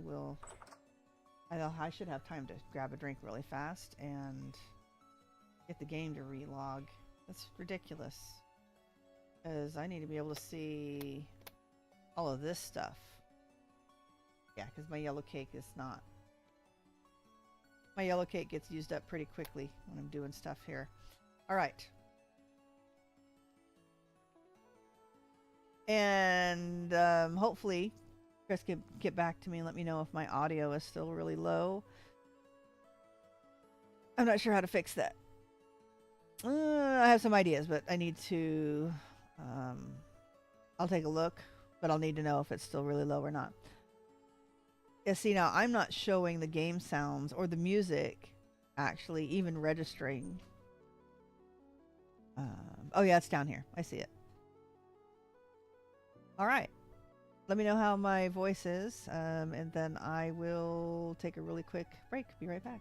should have time to grab a drink really fast and get the game to relog. That's ridiculous. Because I need to be able to see all of this stuff. Yeah, because my yellow cake is not. My yellow cake gets used up pretty quickly when I'm doing stuff here. All right. And hopefully Chris can get back to me and let me know if my audio is still really low. I'm not sure how to fix that. I have some ideas, but I need to... I'll take a look, but I'll need to know if it's still really low or not. Yeah, see, now I'm not showing the game sounds or the music actually even registering. Oh yeah, it's down here. I see it. All right. Let me know how my voice is, and then I will take a really quick break. Be right back.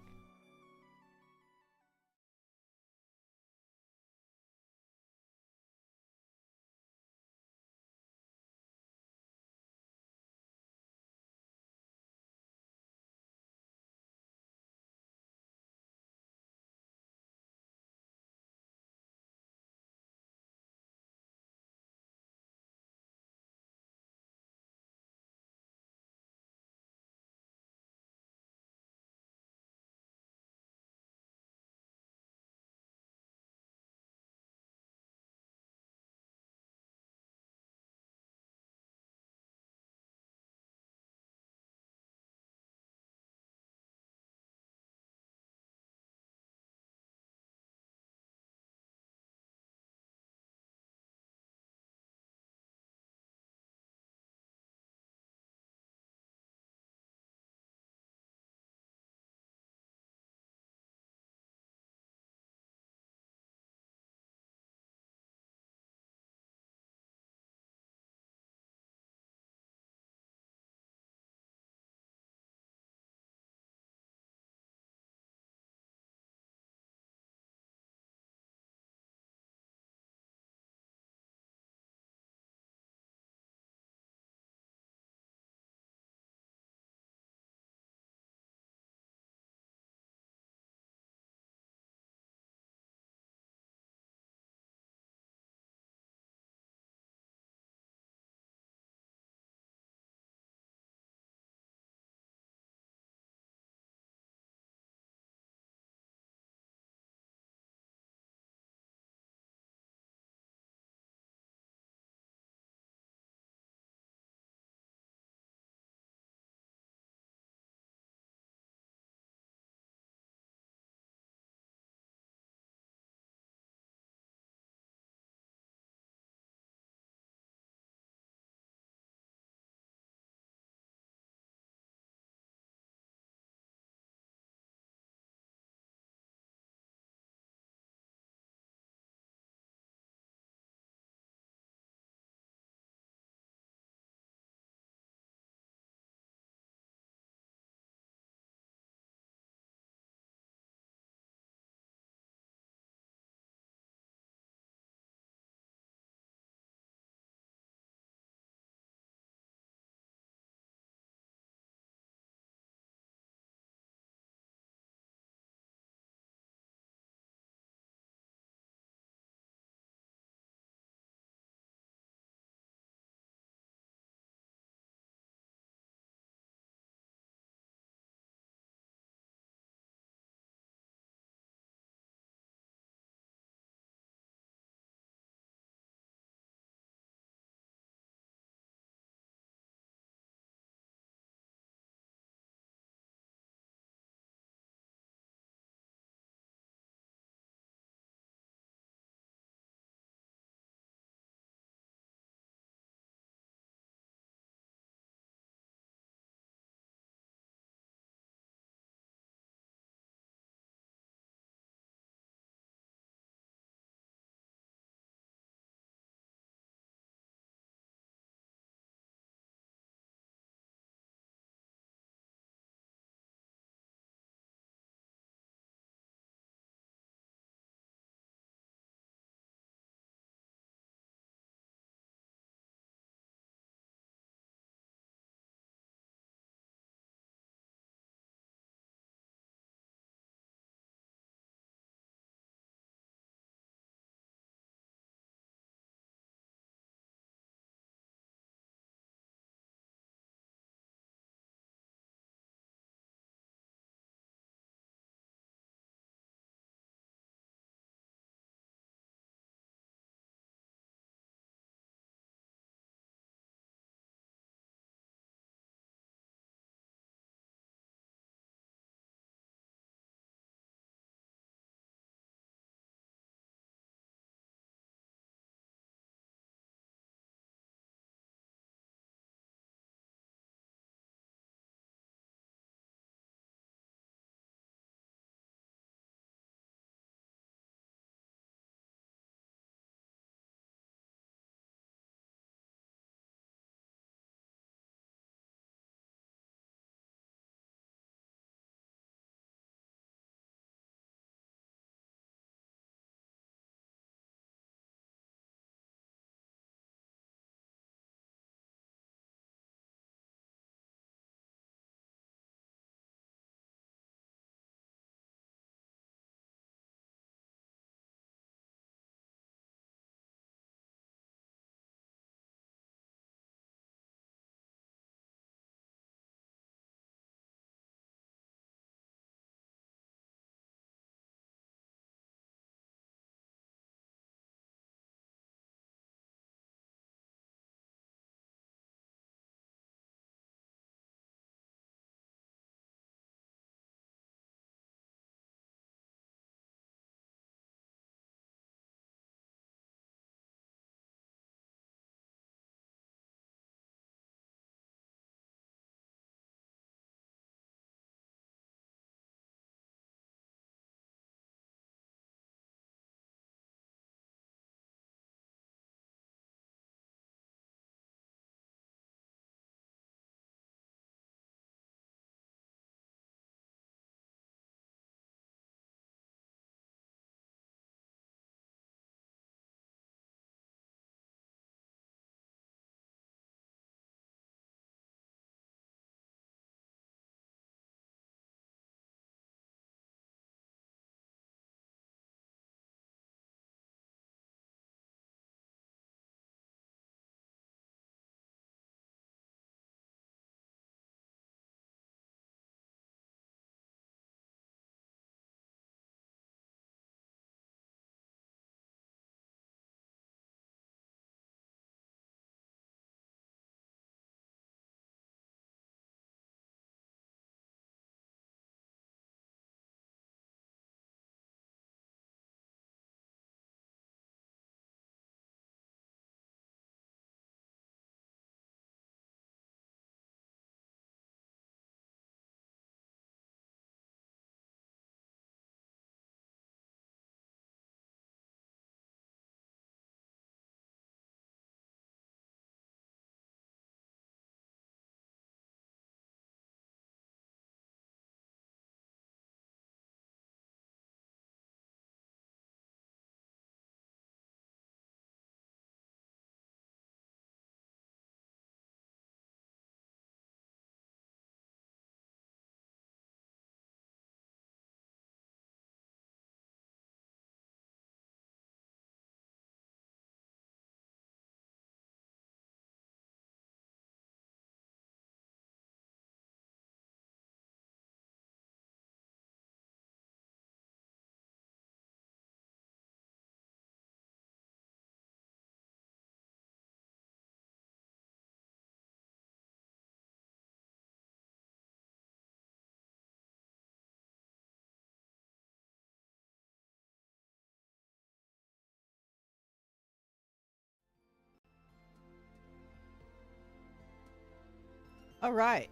All right.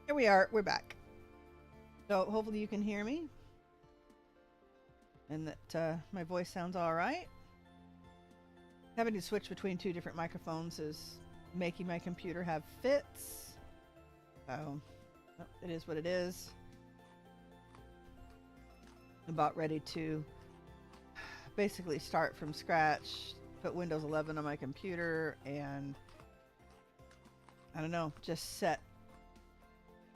Here we are. We're back. So hopefully you can hear me and that my voice sounds all right. Having to switch between two different microphones is making my computer have fits. So it is what it is. I'm about ready to basically start from scratch, put Windows 11 on my computer, and I don't know, just set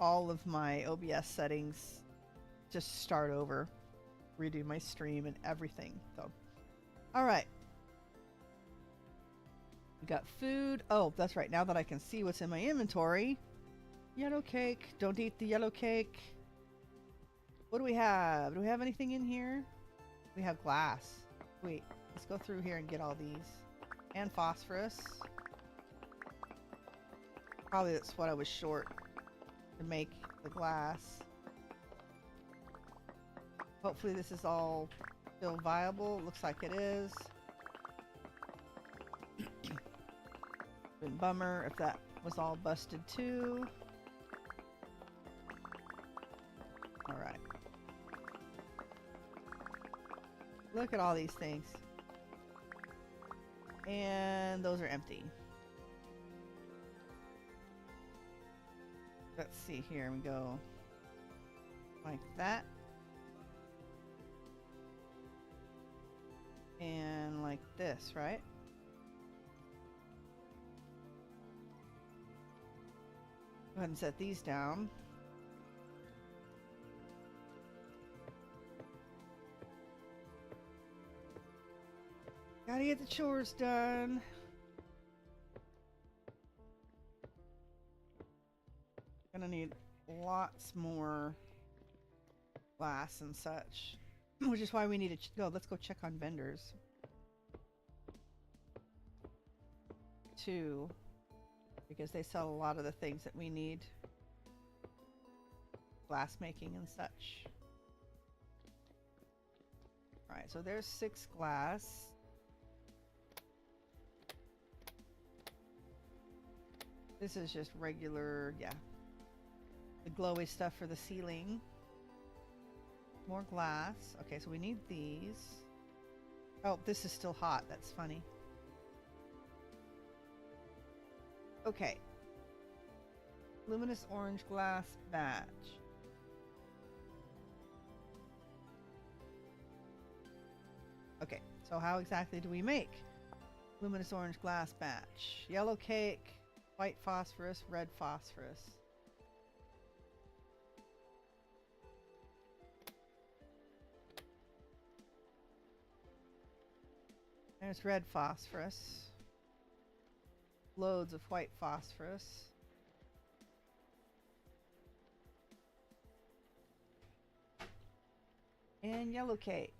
all of my OBS settings, just start over, redo my stream and everything. So, all right. We got food. Oh, that's right. Now that I can see what's in my inventory. Yellow cake. Don't eat the yellow cake. What do we have? Do we have anything in here? We have glass. Wait, let's go through here and get all these. And phosphorus. Probably that's what I was short to make the glass. Hopefully this is all still viable. Looks like it is. Been bummer if that was all busted too. All right. Look at all these things. And those are empty. Let's see here. We go like that. And like this, right? Go ahead and set these down. Gotta get the chores done. Gonna need lots more glass and such, which is why we need to go. Let's go check on vendors. 2, because they sell a lot of the things that we need, glass making and such. All right, so there's 6 glass. This is just regular, yeah. The glowy stuff for the ceiling. More glass. Okay, so we need these. Oh, this is still hot. That's funny. Okay. Luminous orange glass batch. Okay, so how exactly do we make luminous orange glass batch? Yellow cake, white phosphorus, red phosphorus. There's red phosphorus. Loads of white phosphorus. And yellow cake.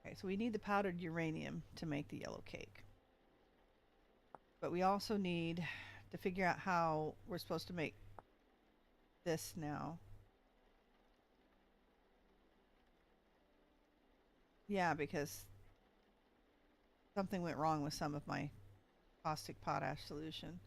Okay, so we need the powdered uranium to make the yellow cake. But we also need to figure out how we're supposed to make this now. Yeah, because something went wrong with some of my caustic potash solution.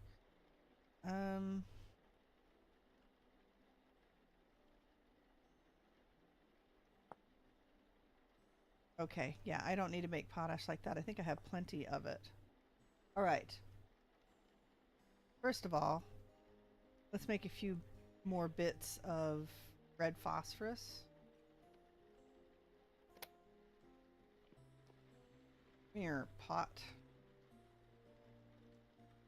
Okay, yeah, I don't need to make potash like that. I think I have plenty of it. All right. First of all, let's make a few more bits of red phosphorus. Here, pot.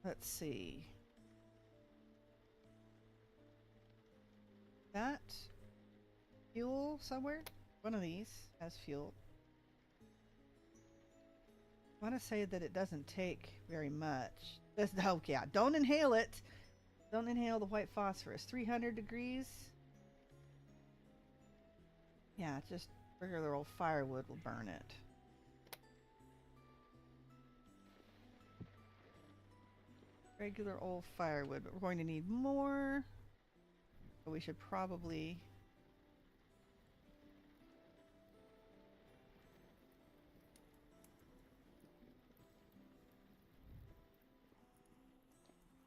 Let's see. That fuel somewhere? One of these has fuel. I want to say that it doesn't take very much. This, oh yeah, don't inhale it. Don't inhale the white phosphorus. 300 degrees. Yeah, just regular old firewood will burn it. Regular old firewood, but we're going to need more. So we should probably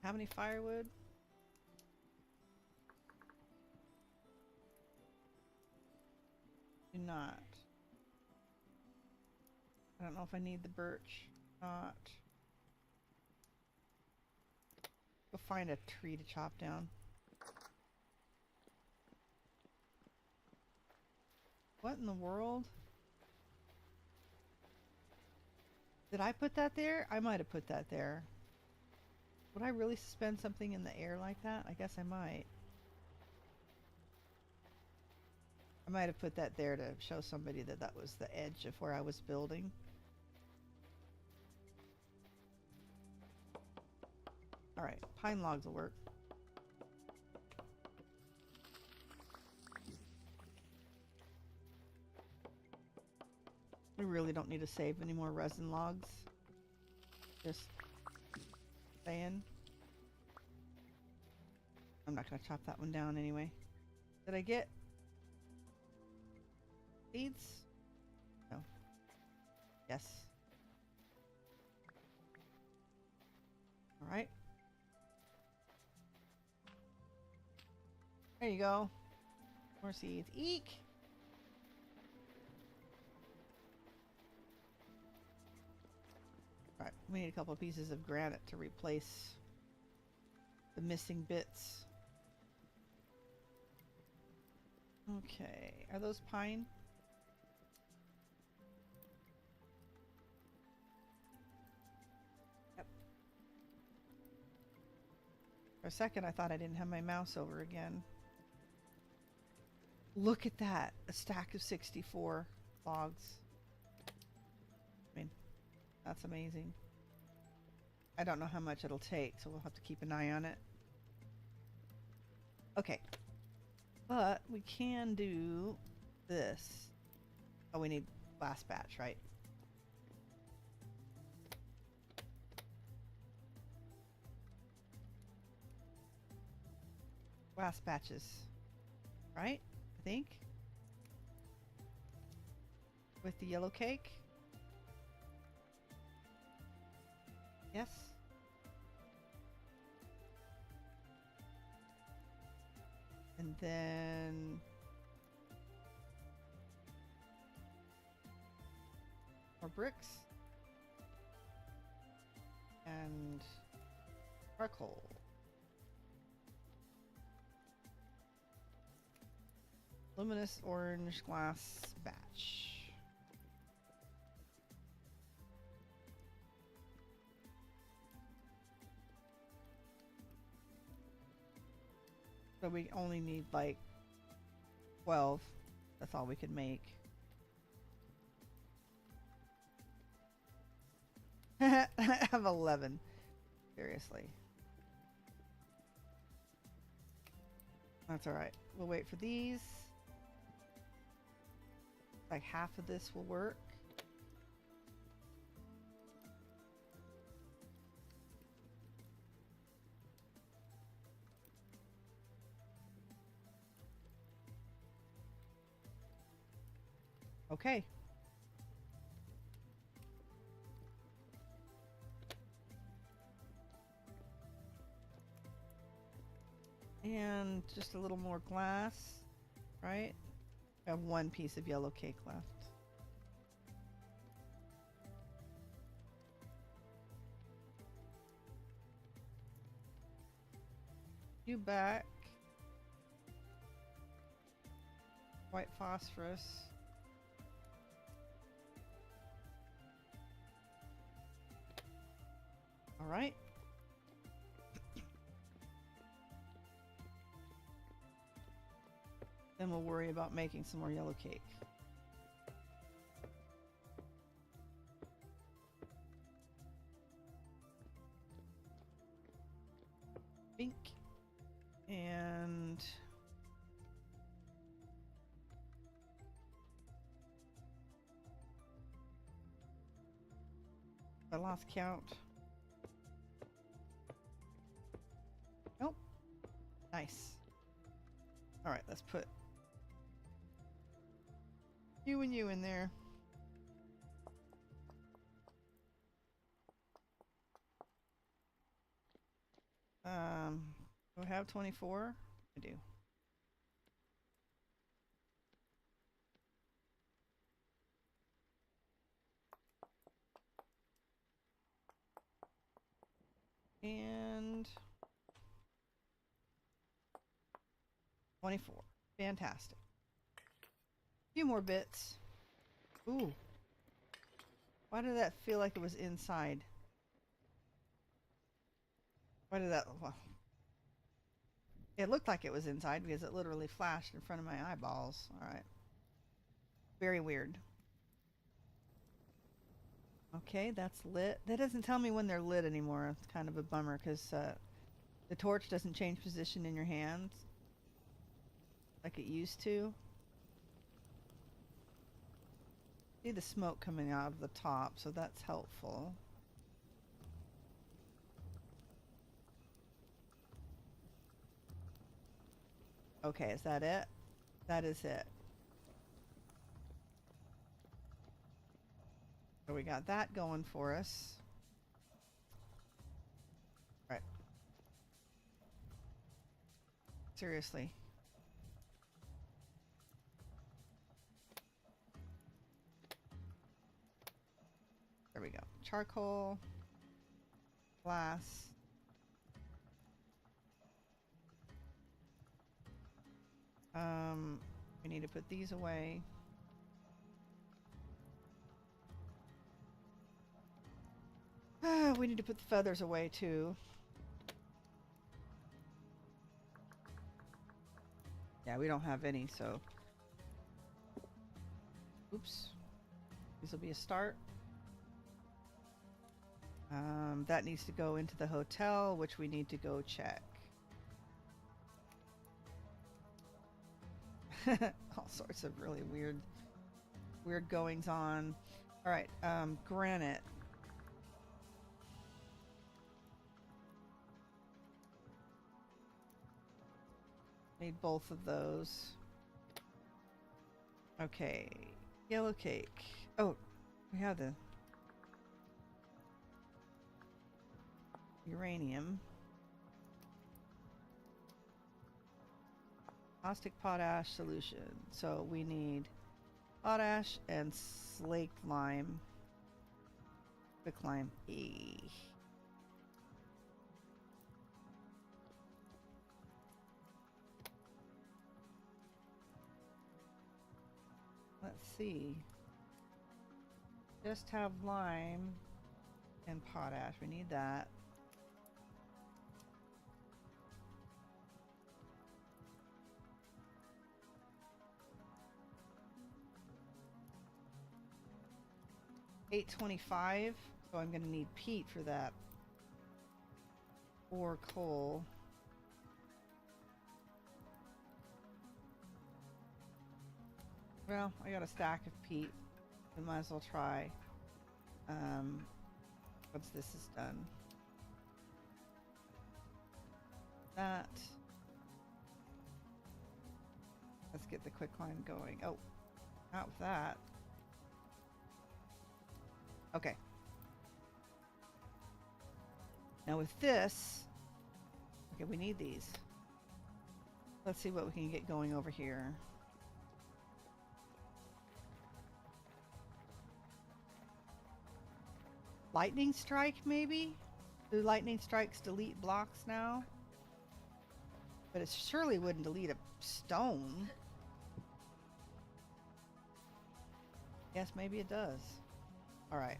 have any firewood? Do not. I don't know if I need the birch. Not. Go find a tree to chop down. What in the world? Did I put that there? I might have put that there. Would I really suspend something in the air like that? I guess I might. I might have put that there to show somebody that that was the edge of where I was building. Alright, pine logs will work. We really don't need to save any more resin logs. Just saying. I'm not going to chop that one down anyway. Did I get seeds? No. Yes. Alright. There you go. More seeds. Eek! Alright, we need a couple of pieces of granite to replace the missing bits. Okay, are those pine? Yep. For a second I thought I didn't have my mouse over again. Look at that! A stack of 64 logs. I mean, that's amazing. I don't know how much it'll take, so we'll have to keep an eye on it. Okay. But we can do this. Oh, we need last batch, right? Last batches, right? I think. With the yellow cake. Yes. And then more bricks and charcoal. Luminous orange glass batch. So we only need like 12. That's all we could make. I have 11. Seriously. That's alright. We'll wait for these. Like half of this will work. Okay. And just a little more glass, right? I have one piece of yellow cake left. You back. White phosphorus. All right. Then we'll worry about making some more yellow cake. Bink. And I lost count. Nope. Nice. All right, let's put you and you in there. Do I have 24? I do. And 24. Fantastic. A few more bits. Ooh. Why did that feel like it was inside? Why did that... Well, it looked like it was inside because it literally flashed in front of my eyeballs. Alright. Very weird. Okay, that's lit. That doesn't tell me when they're lit anymore. It's kind of a bummer because the torch doesn't change position in your hands like it used to. See the smoke coming out of the top, so that's helpful. Okay, is that it? That is it. So we got that going for us. Right. Seriously. There we go. Charcoal. Glass. We need to put these away. We need to put the feathers away too. Yeah, we don't have any, so... Oops. This will be a start. That needs to go into the hotel, which we need to go check. All sorts of really weird goings on. All right, granite. Need both of those. Okay, yellow cake. Oh, we have the uranium. Caustic potash solution. So we need potash and slaked lime. Quick lime. Let's see. Just have lime and potash. We need that. $8.25, so I'm going to need peat for that. Or coal. Well, I got a stack of peat. We might as well try. Once this is done. That. Let's get the quicklime going. Oh, not with that. Okay. Now with this, okay, we need these. Let's see what we can get going over here. Lightning strike, maybe? Do lightning strikes delete blocks now? But it surely wouldn't delete a stone. Yes, maybe it does. All right.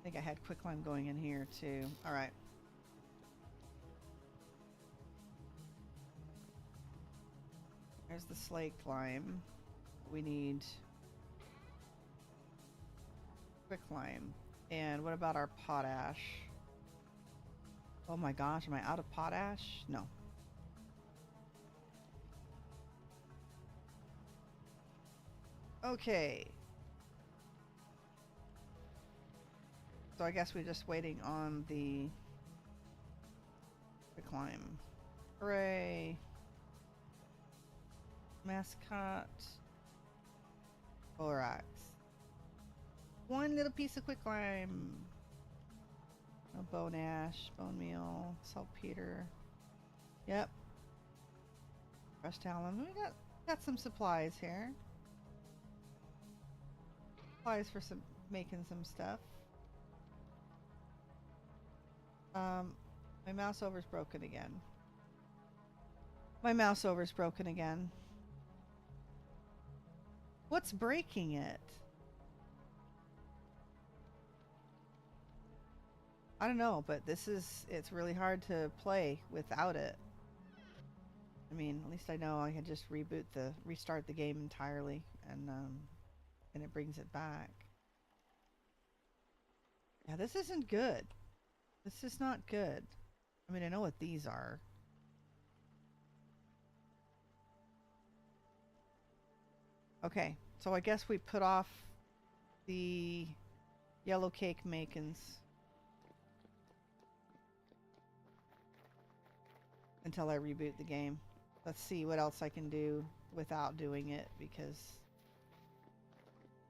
I think I had quicklime going in here too. All right. There's the slaked lime. We need quicklime. And what about our potash? Oh my gosh, am I out of potash? No. Okay. So I guess we're just waiting on the quicklime. Hooray. Mascot. Borax. One little piece of quicklime. No bone ash, bone meal, saltpeter. Yep. Crushed alum. We got some supplies here. Supplies for some making some stuff. My mouse over's broken again. My mouse over's broken again. What's breaking it? I don't know, but it's really hard to play without it. I mean, at least I know I can just restart the game entirely, and it brings it back. Yeah, this isn't good. This is not good. I mean, I know what these are. Okay, so I guess we put off the yellow cake makings until I reboot the game. Let's see what else I can do without doing it, because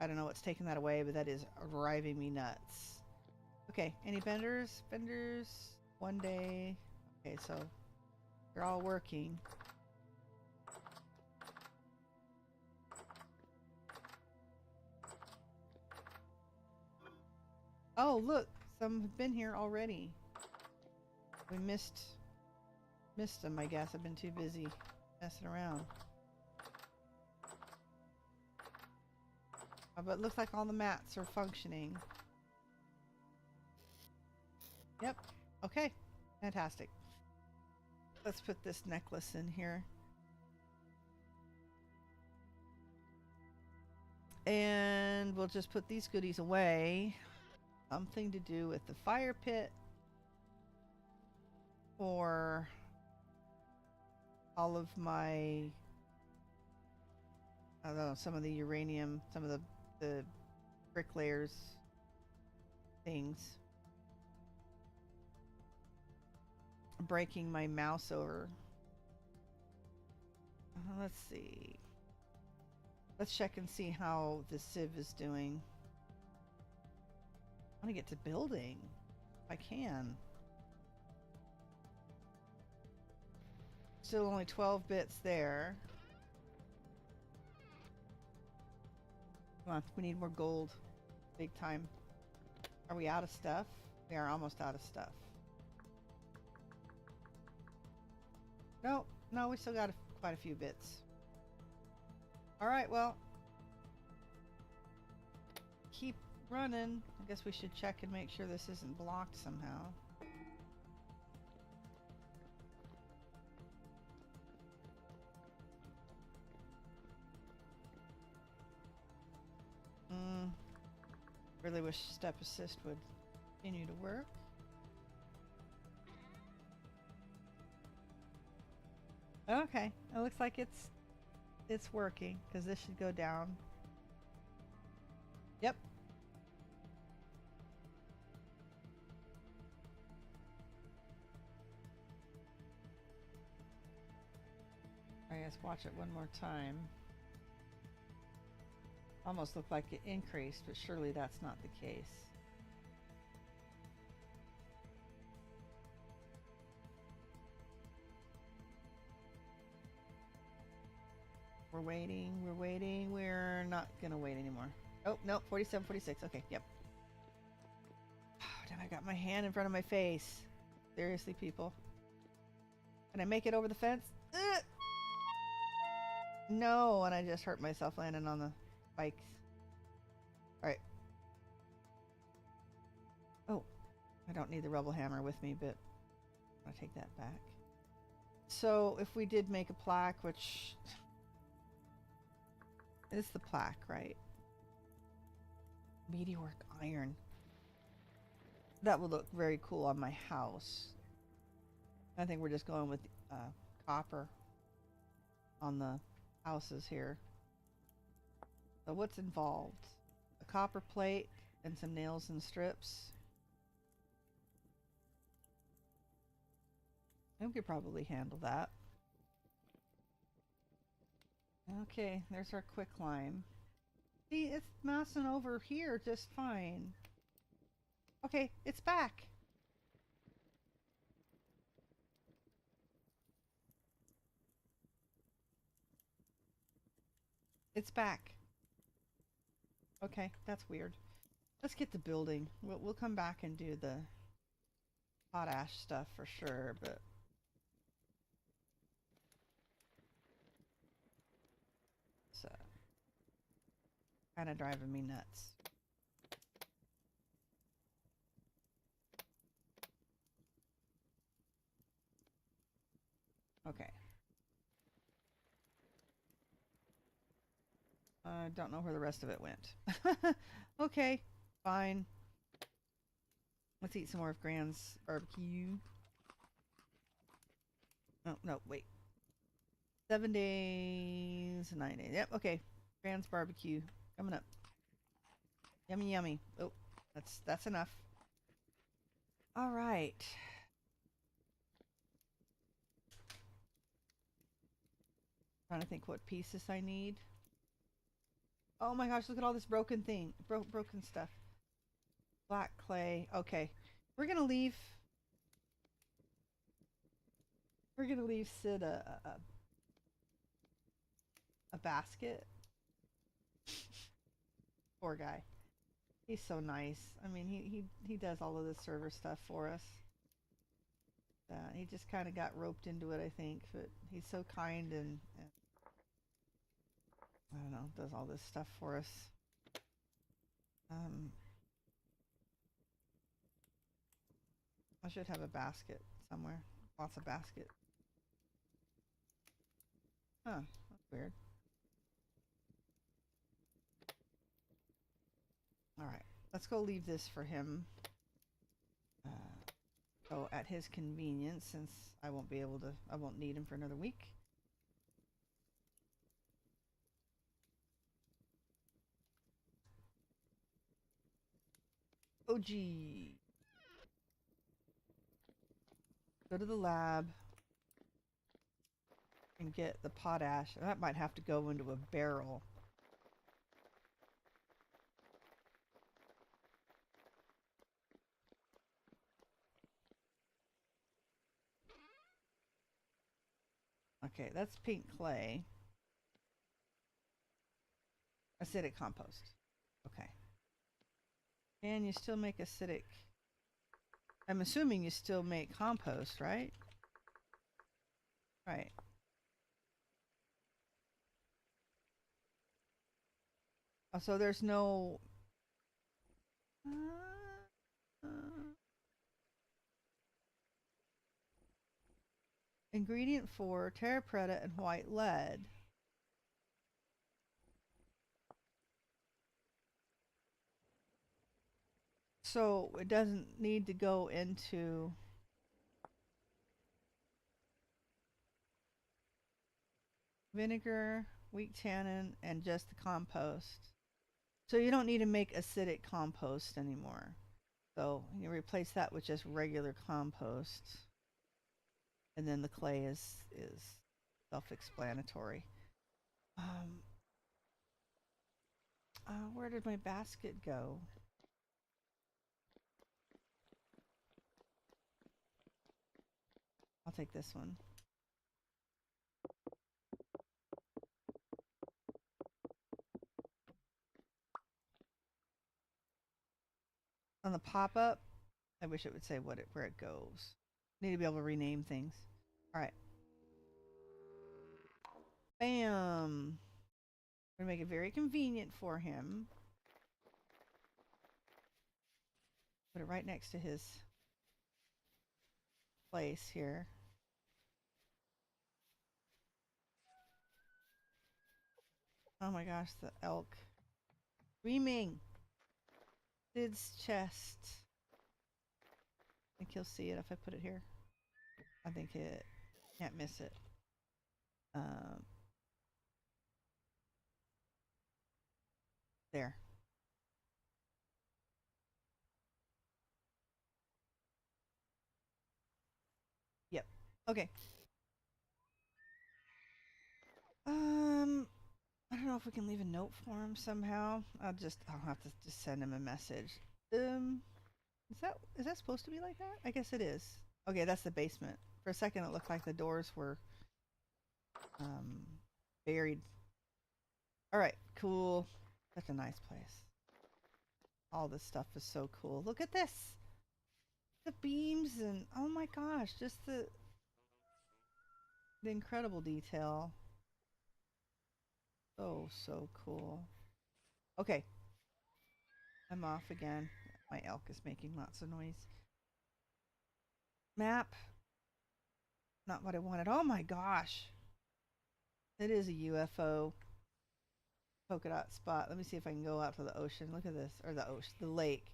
I don't know what's taking that away, but that is driving me nuts. Okay, any vendors? Vendors, 1 day. Okay, so they're all working. Oh, look, some have been here already. We missed them, I guess. I've been too busy messing around. But it looks like all the mats are functioning. Yep. Okay. Fantastic. Let's put this necklace in here. And we'll just put these goodies away. Something to do with the fire pit. Or all of my, I don't know, some of the uranium, some of the bricklayers things. Breaking my mouse over. Let's see. Let's check and see how the sieve is doing. I want to get to building if I can. Still only 12 bits there. Come on, we need more gold. Big time. Are we out of stuff? We are almost out of stuff. No, we still got quite a few bits. Alright, well. Keep running. I guess we should check and make sure this isn't blocked somehow. Really wish step assist would continue to work. Okay, it looks like it's working, because this should go down. Yep. I guess watch it one more time. Almost looked like it increased, but surely that's not the case. We're waiting. We're not gonna wait anymore. Oh, no, 47, 46. Okay, yep. Oh, damn, I got my hand in front of my face. Seriously, people. Can I make it over the fence? Ugh! No, and I just hurt myself landing on the bikes. Alright. Oh, I don't need the rubble hammer with me, but I'll take that back. So, if we did make a plaque, which is the plaque, right? Meteorwork iron. That would look very cool on my house. I think we're just going with copper on the houses here. So what's involved? A copper plate and some nails and strips. I could probably handle that. Okay, there's our quicklime. See, it's mousing over here just fine. Okay, it's back. It's back. Okay, that's weird. Let's get the building. We'll come back and do the potash stuff for sure, but it's kind of driving me nuts. Okay. I don't know where the rest of it went. Okay, fine. Let's eat some more of Gran's barbecue. Oh, no, wait. 7 days, 9 days. Yep, okay. Gran's barbecue coming up. Yummy, yummy. Oh, that's enough. All right. Trying to think what pieces I need. Oh my gosh, look at all this broken thing. Broken stuff. Black clay. Okay. We're gonna leave Sid a basket. Poor guy. He's so nice. I mean, he does all of the server stuff for us. He just kind of got roped into it, I think. But he's so kind and I don't know, does all this stuff for us. I should have a basket somewhere. Lots of basket. Huh, that's weird. Alright, let's go leave this for him. So at his convenience, since I won't need him for another week. Oh gee. Go to the lab and get the potash. That might have to go into a barrel. Okay, that's pink clay. Acidic compost. Okay. And you still make acidic. I'm assuming you still make compost, right? Right. Oh, so there's no... ingredient 4, terrapreta and white lead. So it doesn't need to go into vinegar, weak tannin, and just the compost. So you don't need to make acidic compost anymore. So you replace that with just regular compost. And then the clay is self-explanatory. Where did my basket go? I'll take this one. On the pop-up, I wish it would say where it goes. Need to be able to rename things. All right. Bam. We're gonna make it very convenient for him. Put it right next to his place here. Oh my gosh, the elk. Screaming. Sid's chest. I think he'll see it if I put it here. I think it can't miss it. There. Yep. Okay. I don't know if we can leave a note for him somehow. I'll have to just send him a message. Is that supposed to be like that? I guess it is. Okay, that's the basement. For a second, it looked like the doors were um, buried. All right, cool. Such a nice place. All this stuff is so cool. Look at this. The beams and oh my gosh, just the incredible detail. So cool. Okay. I'm off again. My elk is making lots of noise. Map. Not what I wanted. Oh my gosh. It is a UFO polka dot spot. Let me see if I can go out to the ocean. Look at this. Or the ocean. The lake.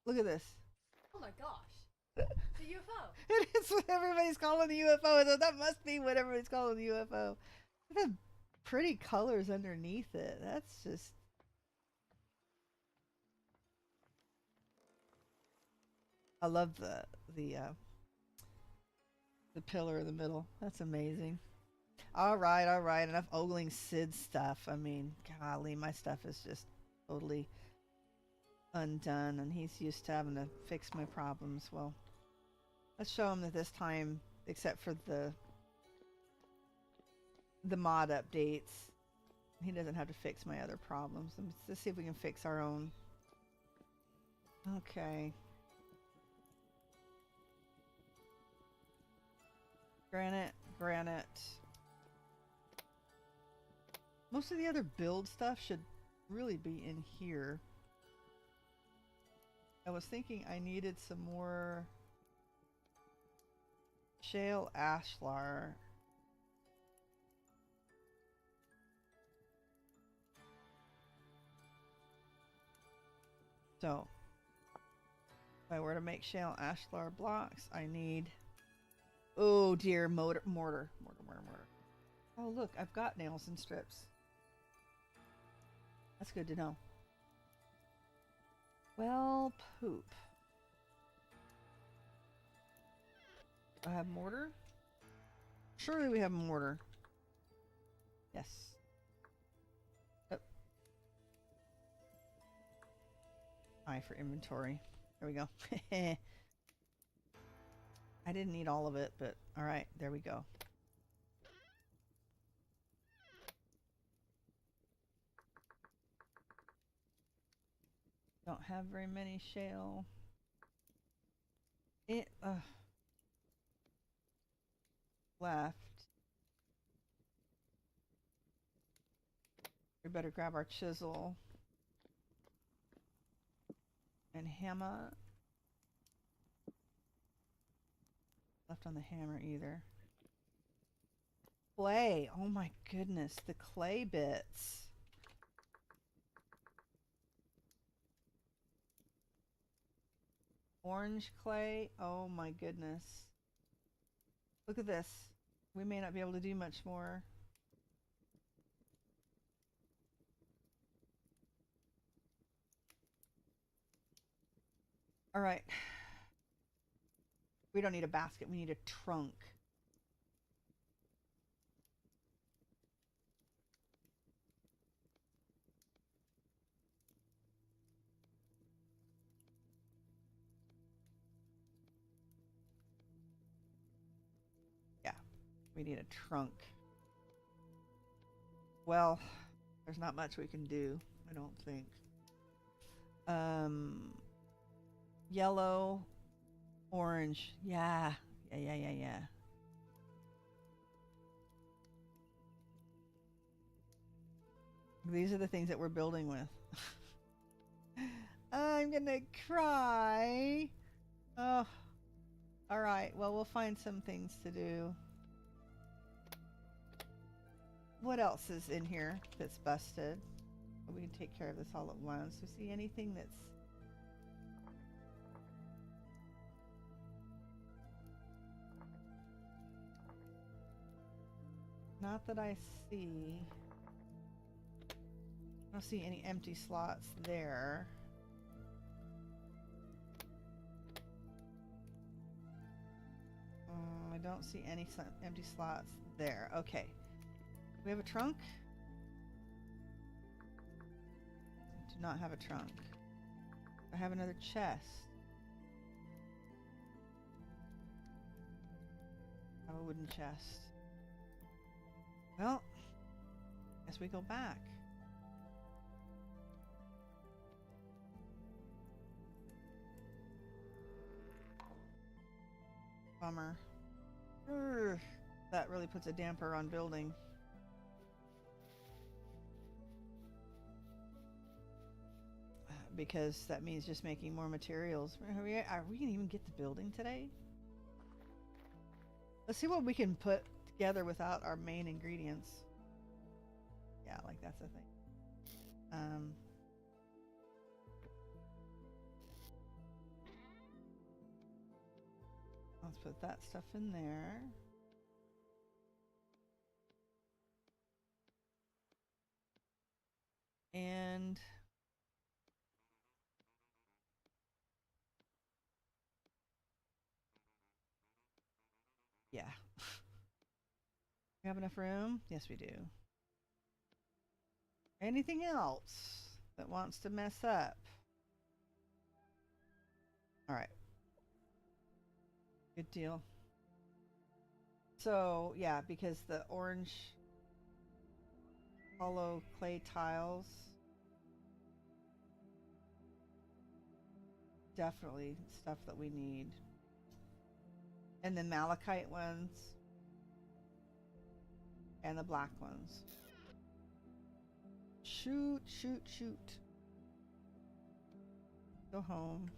Look at this. Oh my gosh. It's a UFO. It is what everybody's calling the UFO. So that must be what everybody's calling the UFO. The pretty colors underneath it. That's just... I love the pillar in the middle. That's amazing. All right. Enough ogling Sid stuff. I mean, golly, my stuff is just totally undone, and he's used to having to fix my problems. Well, let's show him that this time, except for the mod updates, he doesn't have to fix my other problems. Let's see if we can fix our own. Okay. Granite. Most of the other build stuff should really be in here. I was thinking I needed some more shale ashlar. So, if I were to make shale ashlar blocks, I need... Oh dear, mortar. Oh look, I've got nails and strips. That's good to know. Well, poop. Do I have mortar? Surely we have mortar. Yes. Oh. I for inventory. There we go. I didn't need all of it, but alright, there we go. Don't have very many shale. Left. We better grab our chisel and hammer. Left on the hammer either. Clay. Oh my goodness, the clay bits. Orange clay. Oh my goodness. Look at this. We may not be able to do much more. All right. We don't need a basket. We need a trunk. Yeah, we need a trunk. Well, there's not much we can do, I don't think. Yellow, orange. Yeah. These are the things that we're building with. I'm gonna cry. Oh. Alright, well, we'll find some things to do. What else is in here that's busted? We can take care of this all at once. We see anything that's... Not that I see. I don't see any empty slots there. I don't see any empty slots there. Okay. we have a trunk? Do not have a trunk. I have another chest. I have a wooden chest. Well, guess we go back. Bummer. Urgh, that really puts a damper on building. Because that means just making more materials. Are we gonna even get the building today? Let's see what we can put together without our main ingredients. Yeah, like that's the thing. Let's put that stuff in there. And yeah. We have enough room? Yes, we do. Anything else that wants to mess up? All right. Good deal. So, yeah, because the orange hollow clay tiles definitely stuff that we need. And the malachite ones and the black ones. Shoot, shoot, shoot. Go home.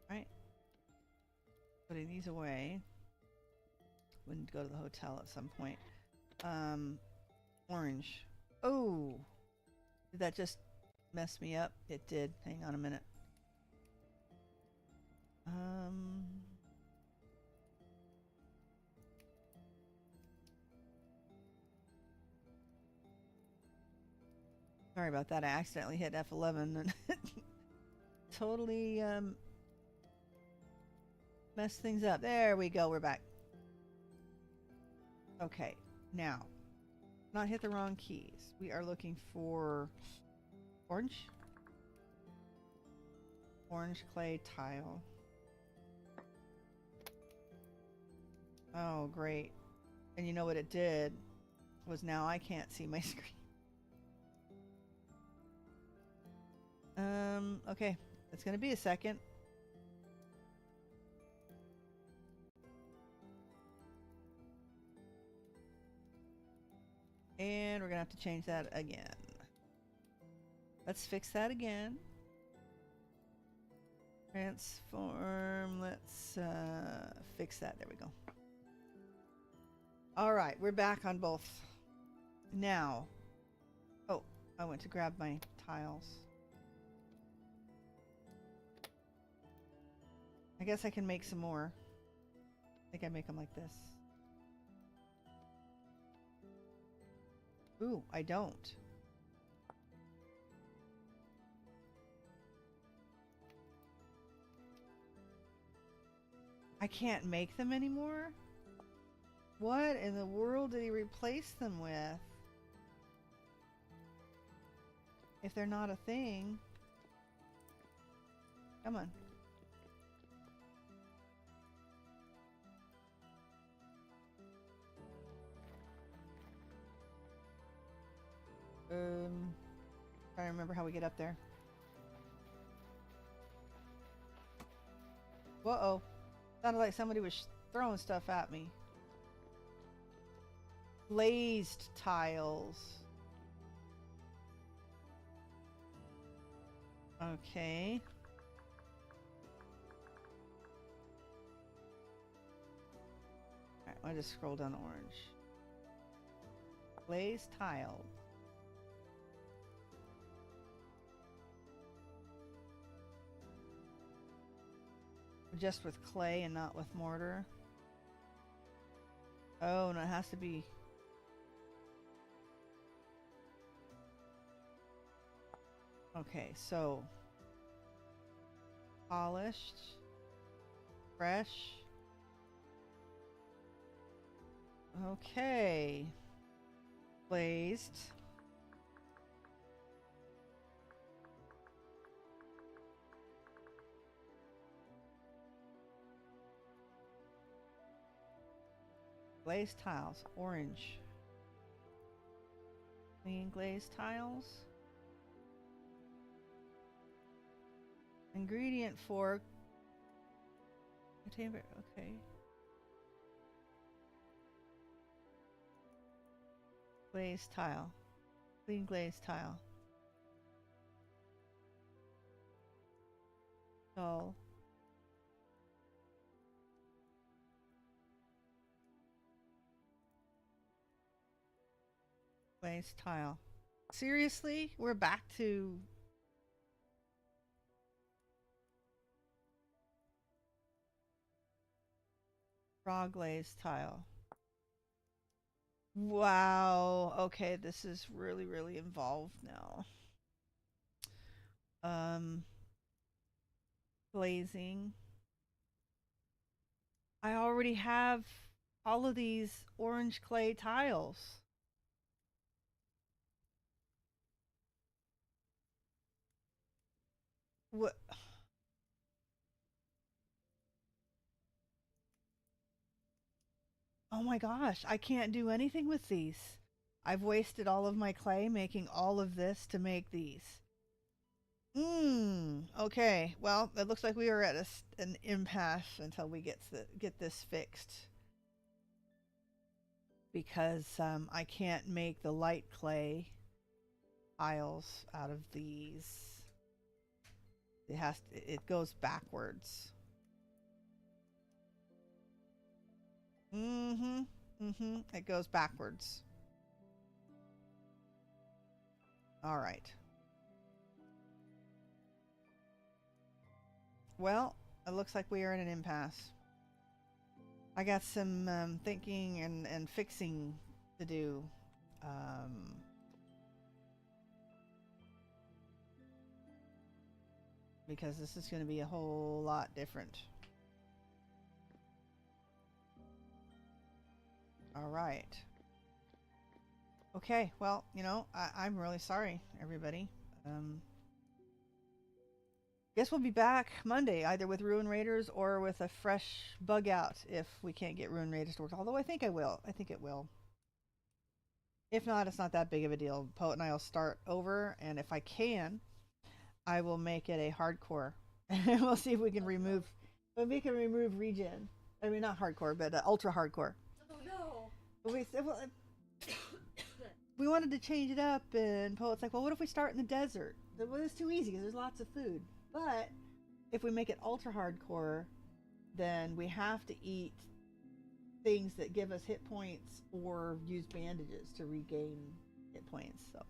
Right. Putting these away. When go to the hotel at some point. Orange. Oh, did that just mess me up? It did. Hang on a minute. Sorry about that. I accidentally hit F11 and totally messed things up. There we go. We're back. Okay, now, not hit the wrong keys. We are looking for orange. Orange clay tile. Oh, great. And you know what it did was now I can't see my screen. Okay. It's gonna be a second. And we're gonna have to change that again. Let's fix that again. Transform. Let's fix that. There we go. All right, we're back on both. Now, oh, I went to grab my tiles. I guess I can make some more. I think I make them like this. Ooh, I don't. I can't make them anymore? What in the world did he replace them with? If they're not a thing. Come on. Trying to remember how we get up there. Whoa-oh. Sounded like somebody was throwing stuff at me. Glazed tiles. Okay. Alright, I'll just scroll down to orange. Glazed tiles. Just with clay and not with mortar. Oh, no, it has to be. Okay, so polished, fresh. Okay. Glazed. Glazed tiles, orange. Clean glazed tiles. Ingredient for okay. Glazed tile. Clean glazed tile. Dull. Glazed tile. Seriously? We're back to raw glazed tile. Wow. Okay, this is really, really involved now. Glazing. I already have all of these orange clay tiles. What? Oh my gosh, I can't do anything with these. I've wasted all of my clay making all of this to make these. Okay. Well, it looks like we are at an impasse until we get this fixed. Because I can't make the light clay tiles out of these. It goes backwards. It goes backwards. All right. Well, it looks like we are in an impasse. I got some thinking and fixing to do. Because this is going to be a whole lot different. All right. Okay, well, you know, I'm really sorry, everybody. Guess we'll be back Monday, either with Ruin Raiders or with a fresh bug out if we can't get Ruin Raiders to work. Although I think I will. I think it will. If not, it's not that big of a deal. Poet and I will start over, and if I can, I will make it a hardcore. And we'll see if we can remove. But we can remove regen. I mean, not hardcore, but ultra hardcore. Oh no! But we said, well, we wanted to change it up, and Poet's like, well, what if we start in the desert? Well, it's too easy because there's lots of food. But if we make it ultra hardcore, then we have to eat things that give us hit points or use bandages to regain hit points. So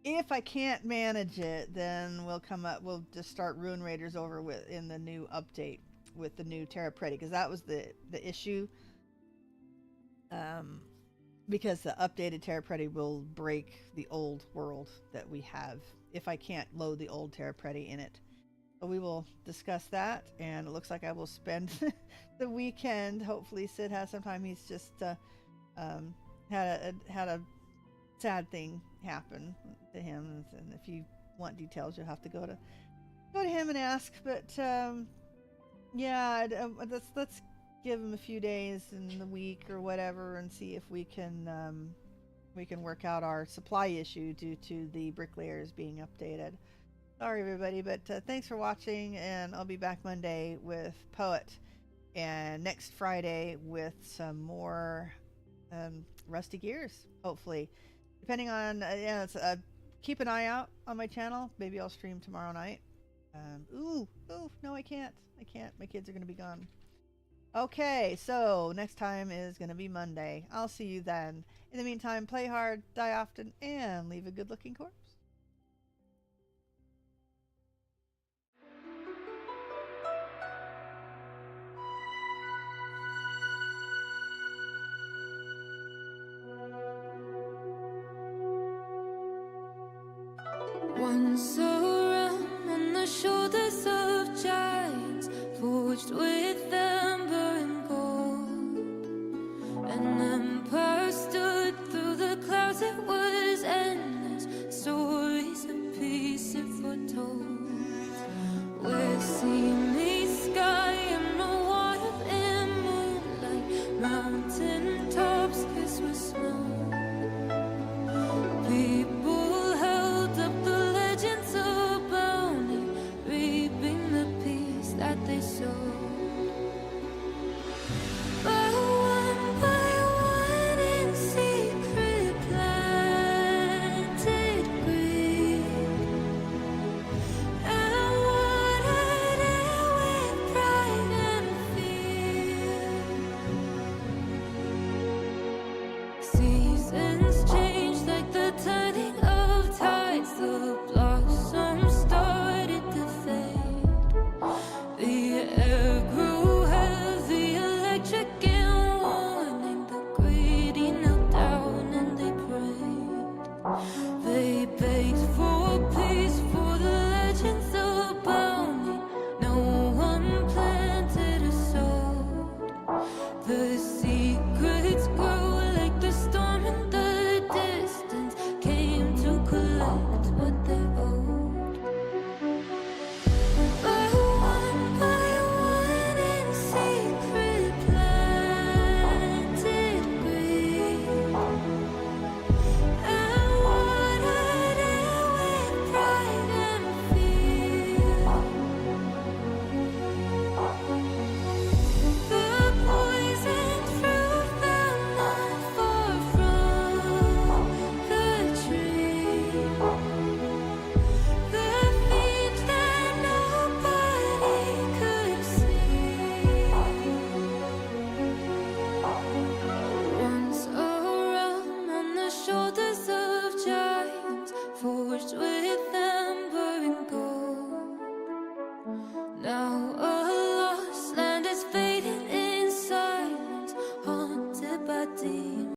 if I can't manage it, then we'll just start Ruin Raiders over with in the new update with the new TerraFirmaCraft, because that was the issue. Because the updated TerraFirmaCraft will break the old world that we have if I can't load the old TerraFirmaCraft in it. So we will discuss that, and it looks like I will spend the weekend. Hopefully Sid has some time. He's just had a sad thing happen to him, and if you want details, you'll have to go to him and ask. But yeah, let's give him a few days in the week or whatever, and see if we can work out our supply issue due to the bricklayers being updated. Sorry, everybody, but thanks for watching, and I'll be back Monday with Poet, and next Friday with some more Rusty Gears, hopefully. Depending on, keep an eye out on my channel. Maybe I'll stream tomorrow night. No, I can't. My kids are going to be gone. Okay, so next time is going to be Monday. I'll see you then. In the meantime, play hard, die often, and leave a good-looking corpse. Once